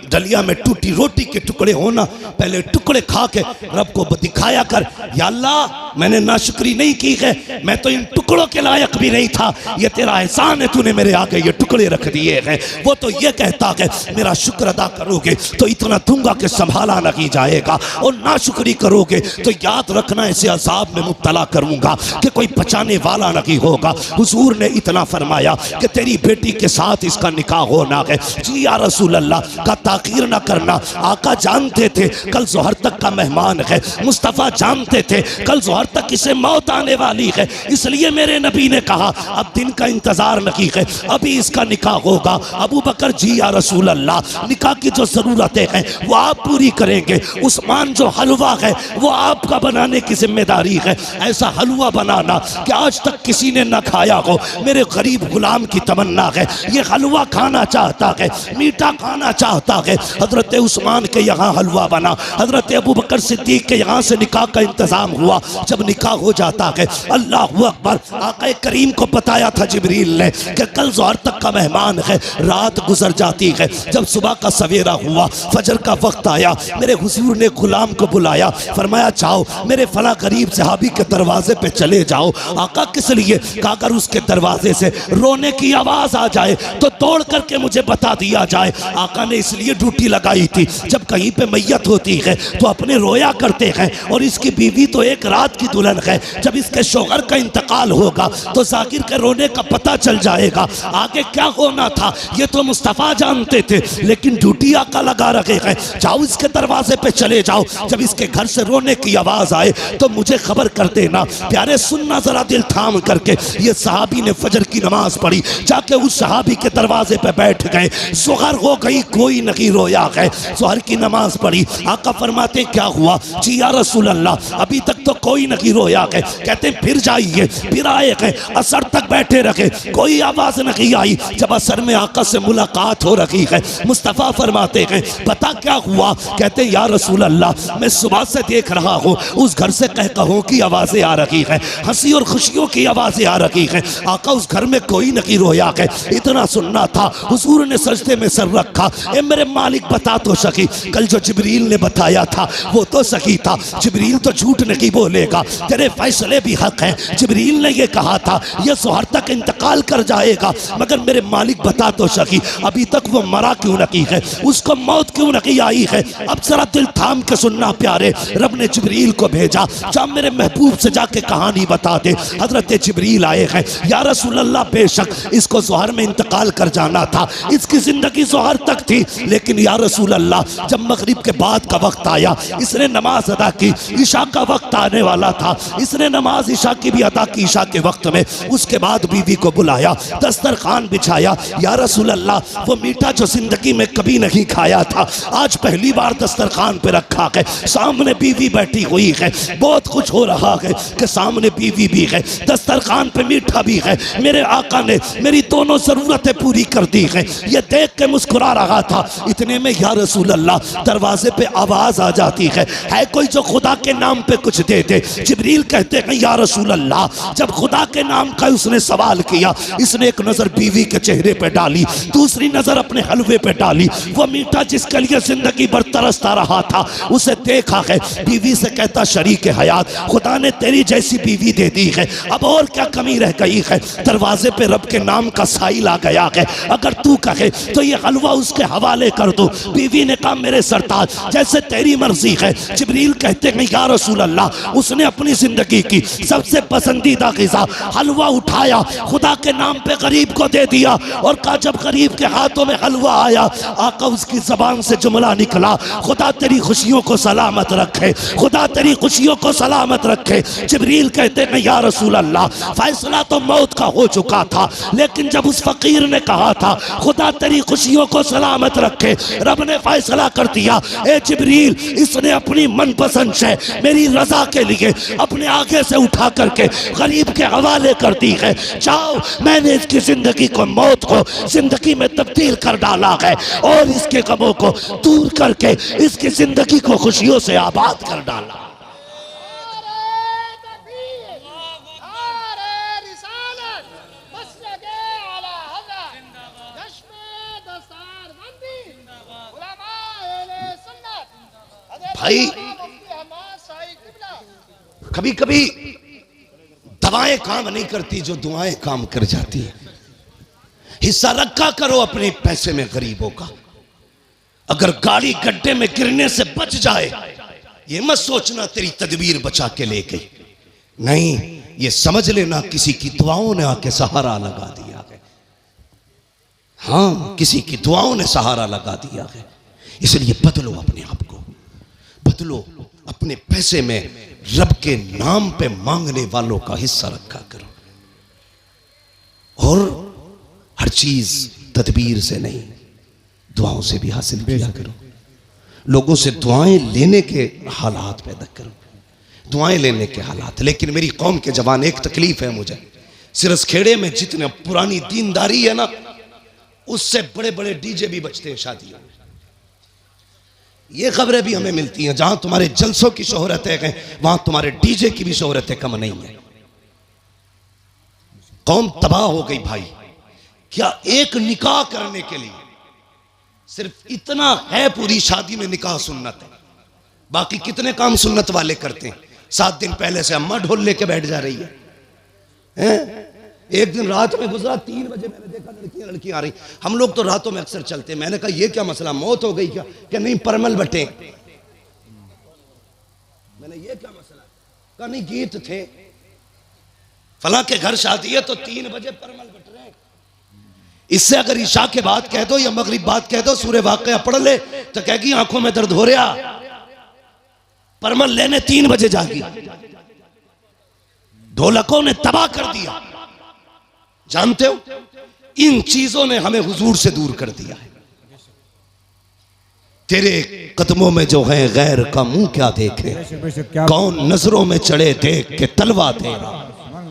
डलिया में टूटी रोटी के टुकड़े हो ना, पहले टुकड़े खा के रब को दिखाया कर, या अल्लाह मैंने नाशुक्री नहीं की है, मैं तो इन टुकड़ों के लायक भी नहीं था, ये तेरा एहसान है, तूने मेरे आगे ये टुकड़े रख दिए हैं। वो तो ये कहता है मेरा शुक्र अदा करोगे तो इतना दूंगा कि संभाला नहीं जाएगा, और नाशुक्री करोगे तो याद रखना ऐसे अजाब में मुब्तला करूंगा कि कोई बचाने वाला नहीं होगा। हुजूर ने इतना फरमाया कि तेरी बेटी के साथ इसका निकाह होना है। जी या रसूल अल्लाह, का ताकीर ना करना। आका जानते थे कल जोहर तक का मेहमान है, मुस्तफ़ा जानते थे कल जोहर तक इसे मौत आने वाली है, इसलिए मेरे नबी ने कहा अब दिन का इंतजार नहीं है, अभी इसका निकाह होगा। अबू बकर जी या रसूल अल्लाह, निकाह की जो जरूरतें हैं वो आप पूरी करेंगे। उस्मान जो हलवा है वो आपका बनाने की जिम्मेदारी है। ऐसा हलवा बनाना कि आज तक किसी ने ना खाया हो। मेरे गरीब गुलाम की तमन्ना है, ये हलवा खाना चाहता है, मीठा खाना चाहता है। हजरत उस्मान के यहाँ हलवा बना, हजरत अबू बकर सिद्दीक के यहाँ से निकाह का इंतजाम हुआ। जब जब निकाह हो जाता है, अल्लाह अकबर, आका करीम को बताया था जिब्रील ने कि कल ज़ोहर तक का मेहमान है, रात गुजर जाती है। जब सुबह का सवेरा हुआ, फजर का वक्त आया, मेरे हुजूर ने गुलाम को बुलाया, फरमाया जाओ मेरे फला गरीब सहाबी के दरवाजे पे चले जाओ। आका किस लिए? कहा अगर उसके दरवाजे से रोने की आवाज आ जाए तो तोड़ करके मुझे बता दिया जाए। आका ने इसलिए ड्यूटी लगाई थी, जब कहीं पे मैयत होती है तो अपने रोया करते हैं, और इसकी बीवी तो एक रात की दुल्हन है, जब इसके शौहर का इंतकाल होगा तो जाकिर के रोने का पता चल जाएगा। आगे क्या होना था ये तो मुस्तफ़ा जानते थे, लेकिन ड्यूटी आका लगा रखे हैं, जाओ इसके दरवाजे पे चले जाओ, जब इसके घर से रोने की आवाज आए तो मुझे खबर कर देना। प्यारे सुनना जरा दिल थाम करके, ये सहाबी ने फजर की नमाज पढ़ी, जाके उस सहाबी के दरवाजे पे बैठ गए। ज़ोहर हो गई, कोई नहीं रोया है। ज़ोहर की नमाज पढ़ी, आका फरमाते क्या हुआ? जी या रसूल अल्लाह, अभी तक तो कोई नहीं रोया है। कहते फिर जाइए, फिर आए हैं, असर तक बैठे रखे, कोई आवाज नहीं आई। जब असर में आका से मुलाकात हो रही है, मुस्तफ़ा फरमाते हैं पता क्या हुआ? कहते या रसूल अल्लाह, मैं सुबह से देख रहा हूँ उस घर से कहकहों की आवाजें आ रही हैं, हंसी और खुशियों की आवाजें आ रही हैं। आका उस घर में कोई नहीं रोया है। इतना सुनना था, हुजूर ने सजदे में सर रखा, ए मेरे मालिक बता तो सकी, कल जो जिब्रील ने बताया था वो तो सही था, जिब्रील तो झूठ नहीं बोलेगा, तेरे फैसले भी हक हैं। जिब्रील ने ये कहा था ये ज़ोहर तक इंतकाल कर जाएगा, मगर मेरे मालिक बता तो सकी अभी तक वो मरा क्यों नहीं है, उसको मौत क्यों नहीं आई है? अब जरा दिल थाम के सुनना प्यारे, रब ने जिब्रील को भेजा, जा मेरे महबूब से जाके कहानी बता दे। हजरत जिब्रील आए हैं, या रसूल अल्लाह बेशक इसको ज़ोहर में इंतकाल कर जाना था, इसकी जिंदगी ज़ोहर तक थी, लेकिन या रसूल अल्लाह जब मगरिब के बाद का वक्त आया, इसने नमाज अदा की, ईशा का वक्त आने वाला था, इसने नमाज ईशा की भी अदा की ईशा के वक्त में। उसके बाद बीवी को बुलाया, दस्तरखान बिछाया, या रसूल अल्लाह वो मीठा जो जिंदगी में कभी नहीं खाया था आज पहली बार दस्तरखान पे रखा है, सामने बीवी बैठी हुई है, बहुत कुछ हो रहा है कि सामने बीवी भी है, दस्तरखान पे मीठा भी है, मेरे आका ने मेरी दोनों जरूरतें पूरी कर दी है, ये देख के मुस्कुरा रहा था। इतने में या रसूल अल्लाह दरवाजे पे आवाज आ जाती है कोई जो खुदा के नाम पे कुछ दे दे। जिब्रील कहते हैं या रसूल अल्लाह जब खुदा के नाम का उसने सवाल किया, इसने एक नजर बीवी के चेहरे पे डाली, दूसरी नजर अपने हलवे पे डाली, वो मीठा जिसके लिए जिंदगी भर तरसता रहा था उसे देखा है, बीवी से कहता शरीक हयात खुदा ने तेरी जैसी बीवी दे दी है, अब और क्या कमी रह गई है? दरवाजे पे रब के नाम का साइल आ गया है, अगर तू कहे तो ये हलवा उसके हवाले कर दो। बीवी ने कहा मेरे सरताज जैसे तेरी मर्जी है। जिब्रील कहते हैं या रसूल अल्लाह उसने अपनी जिंदगी की सबसे पसंदीदा ग़िज़ा हलवा उठाया, खुदा के नाम पे गरीब को दे दिया, और कहा जब गरीब के हाथों में हलवा आया, आका उसकी जबान से जुमला निकला, खुदा तेरी खुशियों को सलामत रखे, खुदा तेरी खुशियों को सलामत रखे। जिब्रील कहते हैं या रसूल अल्लाह फैसला तो मौत का हो चुका था, लेकिन जब उस फकीर ने कहा था खुदा तेरी खुशियों को सलामत रखे, रब ने फैसला कर दिया ए जिब्रील इसने अपनी मनपसंद से मेरी रजा के लिए अपने आगे से उठा करके गरीब के हवाले कर दी है। जाओ मैंने इसकी जिंदगी को मौत को जिंदगी में तब्दील कर डाला है, और इसके गमों को दूर करके इसकी जिंदगी को खुशियों से आबाद कर डाला। भाई कभी कभी दवाएं काम नहीं करती जो दुआएं काम कर जाती है। हिस्सा रखा करो अपने पैसे में गरीबों का। अगर गाड़ी गड्ढे में गिरने से बच जाए ये मत सोचना तेरी तदबीर बचा के ले गई, नहीं, ये समझ लेना किसी की दुआओं ने आके सहारा लगा दिया है। हाँ, किसी की दुआओं ने सहारा लगा दिया है। इसलिए बदलो अपने आप को, बदलो अपने पैसे में रब के नाम पे मांगने वालों का हिस्सा रखा करो, और हर चीज तदबीर से नहीं दुआओं से भी हासिल किया करो। लोगों से दुआएं लेने के हालात पैदा करो, दुआएं लेने के हालात। लेकिन मेरी कौम के जवान एक तकलीफ है मुझे, सिरसखेड़े में जितने पुरानी दीनदारी है ना, उससे बड़े बड़े डीजे भी बजते हैं शादियों में। ये खबरें भी हमें मिलती हैं, जहां तुम्हारे जलसों की शोहरत है वहां तुम्हारे डीजे की भी शोहरत है कम नहीं है। कौम तबाह हो गई भाई। क्या एक निकाह करने के लिए सिर्फ इतना है, पूरी शादी में निकाह सुन्नत है, बाकी कितने काम सुन्नत वाले करते हैं। 7 दिन पहले से अम्मा ढोल लेके बैठ जा रही है। एक दिन रात में गुजरा, 3 बजे मैंने देखा लड़कियां आ रही। हम लोग तो रातों में अक्सर चलते हैं। मैंने कहा ये क्या मसला, मौत हो गई क्या? कि नहीं परमल बटे। मैंने ये क्या मसला? कहा नहीं गीत थे, फला के घर शादी है तो 3 बजे परमल बट रहे। इससे अगर ईशा के बाद कह दो या मगरिब बाद कह दो सूरह वाक़िया पढ़ ले तो कहेगी आंखों में दर्द हो रहा, परमल लेने 3 बजे जागी। ढोलकों ने तबाह कर दिया। जानते हो, इन चीजों ने हमें हुजूर से दूर कर दिया है। तेरे कदमों में जो है गैर का मुंह क्या देखे, कौन नजरों में चढ़े देख के तलवा तेरा।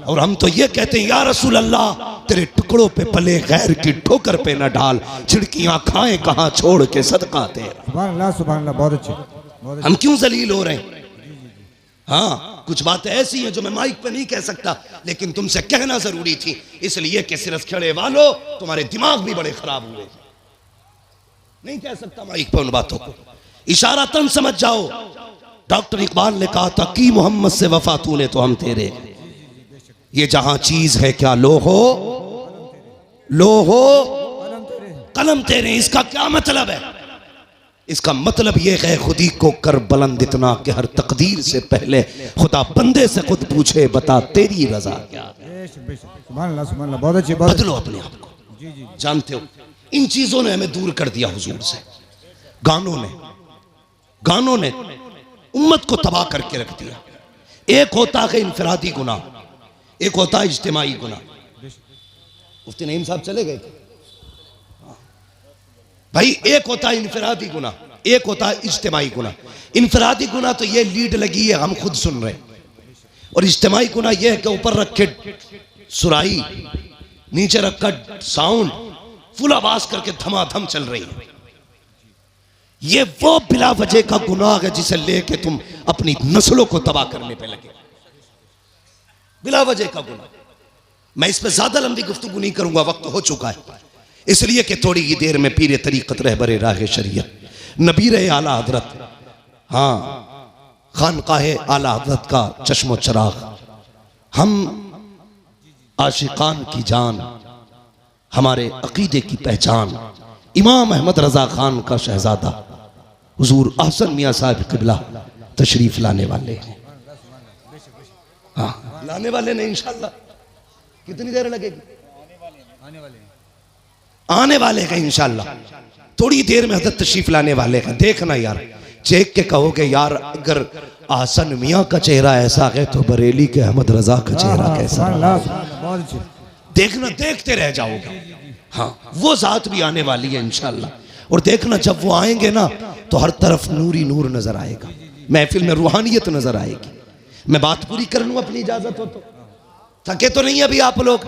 और हम तो ये कहते हैं या रसूल अल्लाह, तेरे टुकड़ों पे पले गैर की ठोकर पे न डाल, छिड़कियां खाएं कहां छोड़ के सदका तेरा। सुभान अल्लाह, सुभान अल्लाह, बहुत अच्छे। हम क्यों जलील हो रहे हैं? हाँ, कुछ बातें ऐसी हैं जो मैं माइक पे नहीं कह सकता, लेकिन तुमसे कहना जरूरी थी, इसलिए कि सिर्फ खेड़े वालों तुम्हारे दिमाग भी बड़े खराब हुए। नहीं कह सकता माइक पे उन बातों को, इशारा तन समझ जाओ। डॉक्टर इकबाल ने कहा था कि मोहम्मद से वफा तूने तो हम तेरे। ये जहां चीज है क्या लो हो कलम तेरे। इसका क्या मतलब है? इसका मतलब यह है खुदी को कर बुलंद इतना कि हर तकदीर से पहले खुदा बंदे से खुद पूछे बता तेरी रजा क्या है। सुभान अल्लाह, सुभान अल्लाह, बहुत अच्छे। बदलो अपने आप को। जानते हो, इन चीजों ने हमें दूर कर दिया हुजूर से। गानों ने उम्मत को तबाह करके रख दिया। एक होता है इनफरादी गुनाह, एक होता है इज्तिमाई गुनाह। मुफ्ती नईम साहब चले गए भाई। एक होता है इनफरादी गुनाह, एक होता है इज्तिमाई गुनाह। इनफरादी गुनाह तो ये लीड लगी है हम खुद सुन रहे, और इज्तिमाई गुनाह ये है कि ऊपर रखे सुराही, नीचे रखा साउंड, फुल आवाज करके धमाधम चल रही है। ये वो बिला वजह का गुनाह है जिसे लेके तुम अपनी नस्लों को तबाह करने पे लगे। बिला वजह का गुनाह। मैं इस पर ज्यादा लंबी गुफ्तगू नहीं करूंगा, वक्त हो चुका है, इसलिए कि थोड़ी ही देर में पीरे तरीक़त रहबरे राह शरीयत नबीर आला हजरत, हाँ, खानकाहे आला हजरत का चश्मो चराग, हम आशिकान की जान, हमारे अकीदे की पहचान, इमाम अहमद रजा खान का शहजादा हुजूर अहसन मियाँ साहब क़िबला तशरीफ लाने वाले हैं। हाँ, लाने वाले नहीं, इंशाअल्लाह। कितनी देर लगेगी? आने वाले हैं इंशाअल्लाह। थोड़ी देर में हजरत तशरीफ लाने वाले हैं। देखना यार, चेक के कहोगे यार अगर अहसन मियाँ का चेहरा ऐसा है तो बरेली के अहमद रजा का चेहरा कैसा? देखना, देखते रह जाओगे। हाँ, वो जात भी आने वाली है इंशाअल्लाह। और देखना जब वो आएंगे ना तो हर तरफ नूर ही नूर नजर आएगा, महफिल में रूहानियत नजर आएगी। मैं बात पूरी कर लूं, अपनी इजाजत हो तो। थके तो नहीं अभी आप लोग?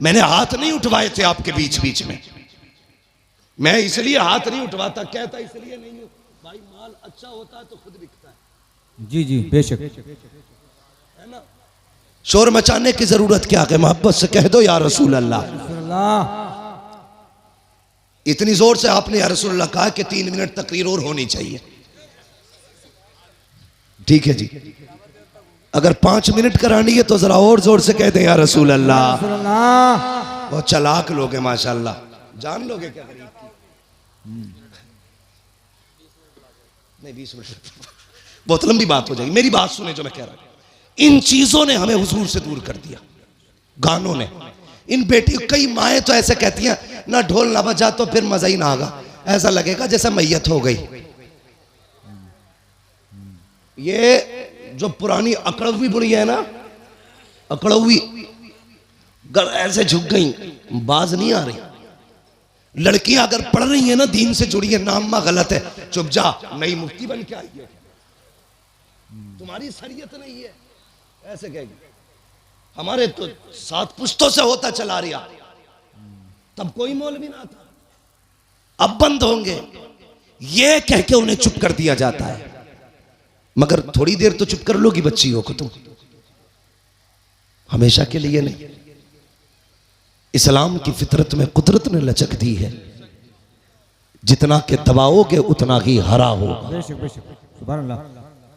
मैंने हाथ नहीं उठवाए थे आपके बीच बीच में। मैं इसलिए हाथ नहीं उठवाता, कहता इसलिए नहीं हूं भाई, माल अच्छा होता है तो खुद बिकता है। जी जी, बेशक। है ना? शोर मचाने की जरूरत क्या है? मोहब्बत से कह दो या रसूल अल्लाह। इतनी जोर से आपने या रसूल अल्लाह कहा कि 3 मिनट तकरीर और होनी चाहिए। ठीक है जी, अगर 5 मिनट करानी है तो जरा और जोर से कह दें या रसूल अल्लाह। बहुत चालाक लोग हैं माशाल्लाह, जान लोगे क्या गरीब की? नहीं, 20 मिनट बहुत लंबी बात हो जाएगी। मेरी बात सुने जो मैं कह रहा हूं। इन चीजों ने हमें हुजूर से दूर कर दिया, गानों ने। इन बेटी, कई माएँ तो ऐसे कहती हैं ना ढोल ना बजा तो फिर मजा ही ना आगा, ऐसा लगेगा जैसे मैयत हो गई। ये जो पुरानी अकड़वी बुढ़ी है ना, अकड़वी ऐसे झुक गई, बाज नहीं आ रही। लड़कियां अगर पढ़ रही है ना, दीन से जुड़ी है, नाम गलत है, चुप जा, नई मुफ्ती बन के आई है, तुम्हारी शरीयत नहीं है, ऐसे कहेगी। हमारे तो 7 पुश्तों से होता चला रहा, तब कोई मौलवी ना था, अब बंद होंगे। ये कह के उन्हें चुप कर दिया जाता है। मगर थोड़ी देर तो चुप कर लोगी बच्चियों को तुम, हमेशा के लिए नहीं। इस्लाम की फितरत में कुदरत ने लचक दी है, जितना के दबाओगे उतना ही हरा होगा, सुभान अल्लाह।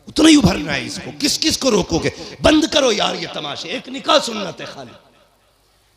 उतना ही उभरना है इसको। किस किस को रोकोगे? बंद करो यार ये तमाशे। एक निकाह सुन्नत है खाली,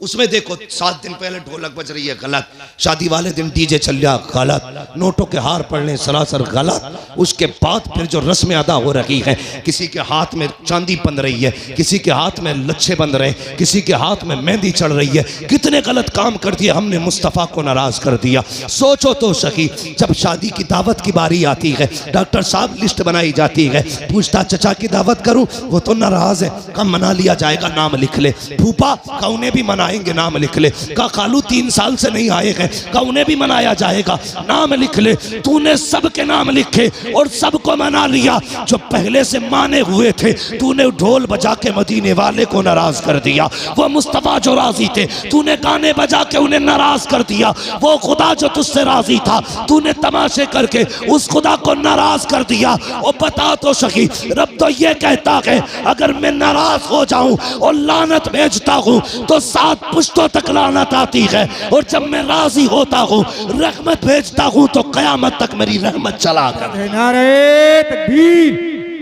उसमें देखो 7 दिन पहले ढोलक बज रही है, गलत। शादी वाले दिन डीजे चल रहा, गलत। नोटों के हार पड़ने सरासर गलत। उसके बाद फिर जो रस्में अदा हो रही है, किसी के हाथ में चांदी बंध रही है, किसी के हाथ में लच्छे बंध रहे, किसी के हाथ में मेहंदी चढ़ रही है। कितने गलत काम कर दिए हमने, मुस्तफ़ा को नाराज कर दिया। सोचो तो सही, जब शादी की दावत की बारी आती है, डॉक्टर साहब लिस्ट बनाई जाती है, पूछता चचा की दावत करूं, वो तो नाराज है, कम मना लिया जाएगा, नाम लिख ले। फूफा का उन्हें भी मनाएंगे, नाम लिख ले। का खालू 3 साल से नहीं आए हैं, का उन्हें भी मनाया जाएगा, नाम लिख ले। तूने सबके नाम लिखे और सबको मना लिया। जो पहले से माने हुए थे, तूने ढोल बजा के मदीने वाले को नाराज कर दिया। वो मुस्तफा जो राजी थे, तूने गाने बजा के उन्हें नाराज कर दिया। वो खुदा जो तुझसे राजी था, तूने तमाशे करके उस खुदा को नाराज कर दिया। और बता तो सही, रब तो ये कहता है अगर मैं नाराज हो जाऊं और लानत भेजता हूं तो 7 पुश्तों तक लानत आती है, और जब मैं राजी होता हूँ रहमत भेजता हूँ तो कयामत तक मेरी रहमत चला कर। नारे तकबीर,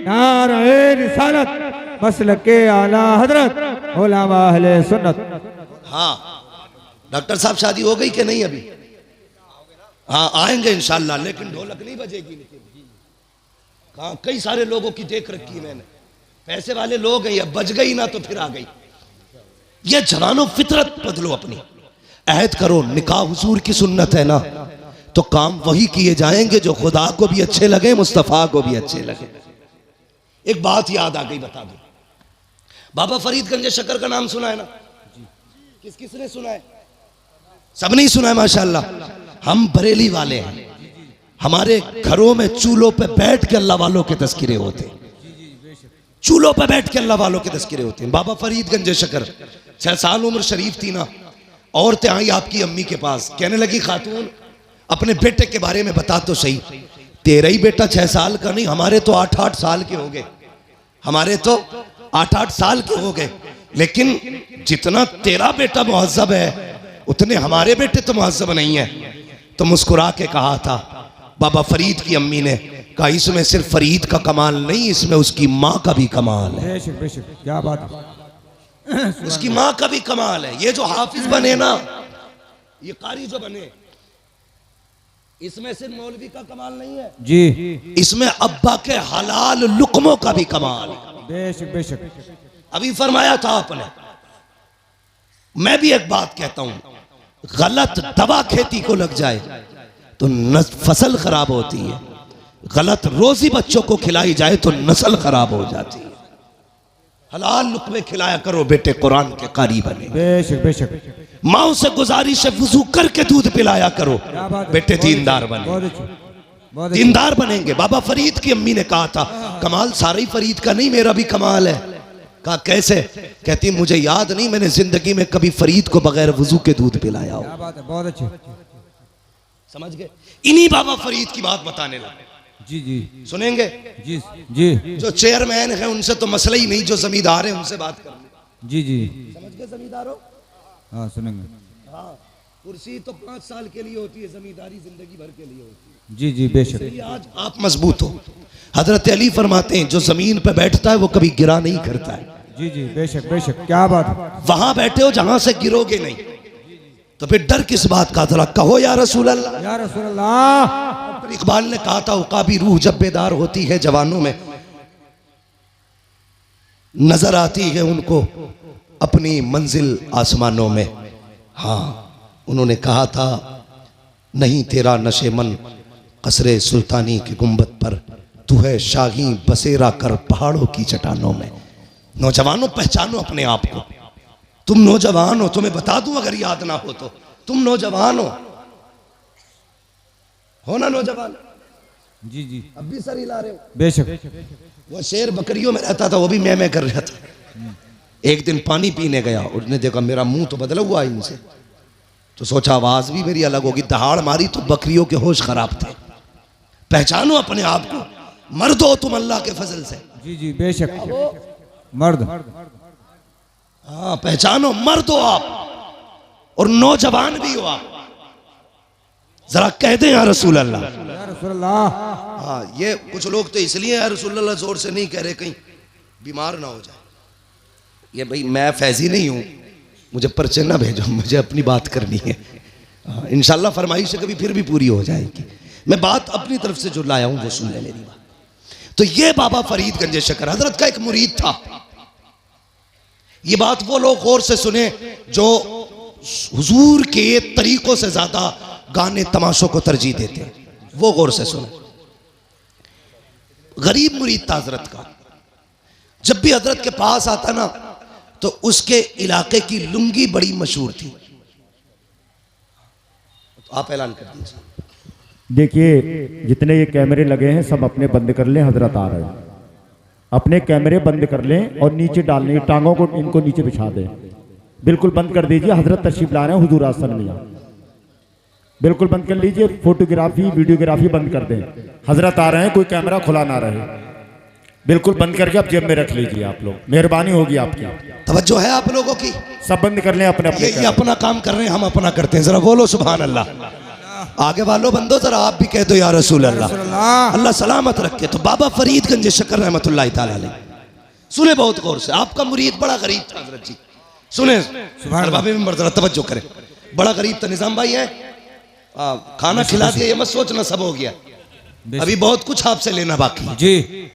नारे रिसालत, मसलके आला हजरत उलमा अहले सुन्नत। हाँ डॉक्टर साहब, शादी हो गई कि नहीं अभी? हाँ आएंगे इंशाल्लाह, लेकिन ढोलक नहीं बजेगी। हाँ कई सारे लोगों की देख रखी है मैंने, पैसे वाले लोग हैं, या बज गई ना तो फिर आ गई। ये जवानों फितरत बदलो अपनी, अहद करो। निकाह हुजूर की सुन्नत है ना, तो काम वही किए जाएंगे जो खुदा को भी अच्छे लगे, मुस्तफ़ा को भी अच्छे लगे। एक बात याद आ गई, बता दो। बाबा फरीदगंज शकर का नाम सुना है ना? किस किसने सुना है? सब नहीं सुना है माशाल्लाह। हम बरेली वाले हैं, हमारे घरों में चूल्हों पे बैठ के अल्लाह वालों के तज़किरे होते हैं। चूल्हों पे बैठ के अल्लाह वालों के तज़किरे होते हैं। बाबा फरीदगंज शकर 6 साल उम्र शरीफ थी ना, औरतें आई आपकी अम्मी के पास, कहने लगी खातून अपने बेटे के बारे में बता तो सही। तेरा ही बेटा 6 साल का नहीं, हमारे तो 8-8 साल के हो गए, हमारे तो 8-8 साल के हो गए। लेकिन जितना तेरा बेटा मुहज्जब है उतने हमारे बेटे तो मुहज्जब नहीं है। तो मुस्कुरा के कहा था बाबा फरीद की अम्मी ने, कहा इसमें सिर्फ फरीद का कमाल नहीं, इसमें उसकी माँ का भी कमाल है। बेशक बेशक, क्या बात है। उसकी माँ का भी कमाल है। ये जो हाफिज बने ना, ये कारी जो बने, इसमें सिर्फ मौलवी का कमाल नहीं है जी, इसमें अब्बा के हलाल लुकमों का भी कमाल है। बेशक बेशक। अभी फरमाया था आपने। मैं भी एक बात कहता हूं, गलत दवा खेती को लग जाए तो फसल खराब होती है, गलत रोजी बच्चों को खिलाई जाए तो नस्ल खराब हो जाती है। हलाल लुकमे खिलाया करो, बेटे कुरान के कारी बने। बेशक बेशक। माओ से गुजारिश है वुजू करके दूध पिलाया करो, बेटे दीनदार बने। बहुत अच्छे, बहुत दीनदार बनेंगे। बाबा फरीद की अम्मी ने कहा था कमाल सारा ही फरीद का नहीं, मेरा भी कमाल है। कहा कैसे? कहती मुझे याद नहीं मैंने जिंदगी में कभी फरीद को बगैर वुजू के दूध पिलाया हो। क्या बात है, बहुत अच्छे। समझ गए? इन्हीं बाबा फरीद की बात बताने लगे। जी जी सुनेंगे? जी जी जो चेयरमैन है उनसे तो मसला ही नहीं, जो जमींदार है उनसे बात कर ले। जी जी। समझ गए जमींदारों? हाँ सुनेंगे। हाँ, कुर्सी तो 5 साल के लिए होती है, जमींदारी जिंदगी भर के लिए होती है। जी जी बेशक। इसलिए आज आप मजबूत हो। हजरत अली फरमाते हैं जो जमीन पे बैठता है वो कभी गिरा नहीं करता है। जी जी बेशक बेशक, क्या बात है। वहां बैठे हो जहां से गिरोगे नहीं, तो फिर डर किस बात का? जरा कहो या रसूल अल्लाह। या रसूल अल्लाह। इकबाल ने कहा था उकाबी रूह जब बेदार होती है जवानों में, नजर आती है उनको अपनी मंजिल आसमानों में। हाँ उन्होंने कहा था नहीं तेरा नशे मन कसरे सुल्तानी की गुंबद पर, तू है शाही बसेरा कर पहाड़ों की चट्टानों में। नौजवानों पहचानो अपने आप को, तुम नौजवान हो। तुम्हें बता दूं अगर याद ना हो तो, तुम नौजवान हो ना नौजवान? जी जी अब भी सर हिला रहे हो। बेशक। वो शेर बकरियों में रहता था, वो भी मैं कर रहा था। एक दिन पानी पीने गया, उसने देखा मेरा मुंह तो बदला हुआ है इनसे, तो सोचा आवाज भी मेरी अलग होगी। दहाड़ मारी तो बकरियों के होश खराब थे। पहचानो अपने आप को, मर्द हो तुम अल्लाह के फजल से। जी जी बेशक मर्द। हाँ पहचानो, मर्द हो आप और नौजवान भी हो आप। जरा कह दें या रसूल अल्लाह। या रसूल अल्लाह। हाँ ये कुछ लोग तो इसलिए या रसूल अल्लाह जोर से नहीं कह रहे कहीं बीमार ना हो जाए। ये भाई मैं फैजी नहीं हूँ, मुझे पर्चे ना भेजो, मुझे अपनी बात करनी है। इंशाल्लाह फरमाइश कभी फिर भी पूरी हो जाएगी। मैं बात अपनी तरफ से जो लाया हूँ वो सुन ले मेरी बात। तो ये बाबा फरीद गंज शकर हजरत का एक मुरीद था। ये बात वो लोग गौर से सुने जो हुजूर के तरीकों से ज्यादा गाने तमाशों को तरजीह देते हैं, वो गौर से सुने। गरीब मुरीद था हजरत का। जब भी हजरत के पास आता ना तो उसके इलाके की लुंगी बड़ी मशहूर थी। तो आप ऐलान कर दीजिए। देखिए जितने ये कैमरे लगे हैं सब अपने बंद कर लें, हजरत आ रहे हैं। अपने कैमरे बंद कर लें और नीचे डालने, टांगों को इनको नीचे बिछा दें। बिल्कुल बंद कर दीजिए, हजरत तशरीफ ला रहे हैं हुजूर आसन में। बिल्कुल बंद कर लीजिए, फोटोग्राफी वीडियोग्राफी बंद कर दें। हजरत आ रहे हैं, कोई कैमरा खुला ना रहे। बिल्कुल बंद करके आप जेब में रख लीजिए। आप लोग मेहरबानी होगी आपकी। तवज्जो है आप लोगों की? सब बंद कर लें अपने अपने। ये अपना काम कर रहे हैं, हम अपना करते हैं। जरा बोलो सुभान अल्लाह। आगे वालों बंदो जरा आप भी कह दो या रसूल अल्लाह। अल्लाह सलामत रखे। तो बाबा फरीद गंज शकर रहमतुल्लाहि ताला अलैह, सुने बहुत गौर से। आपका मुरीद बड़ा गरीब था हजरत जी, सुने बाबे में जरा तवज्जो करें। बड़ा गरीब था। निजाम भाई है, खाना खिला दिया, ये मत सोचना सब हो गया, अभी बहुत कुछ आपसे लेना बाकी जी।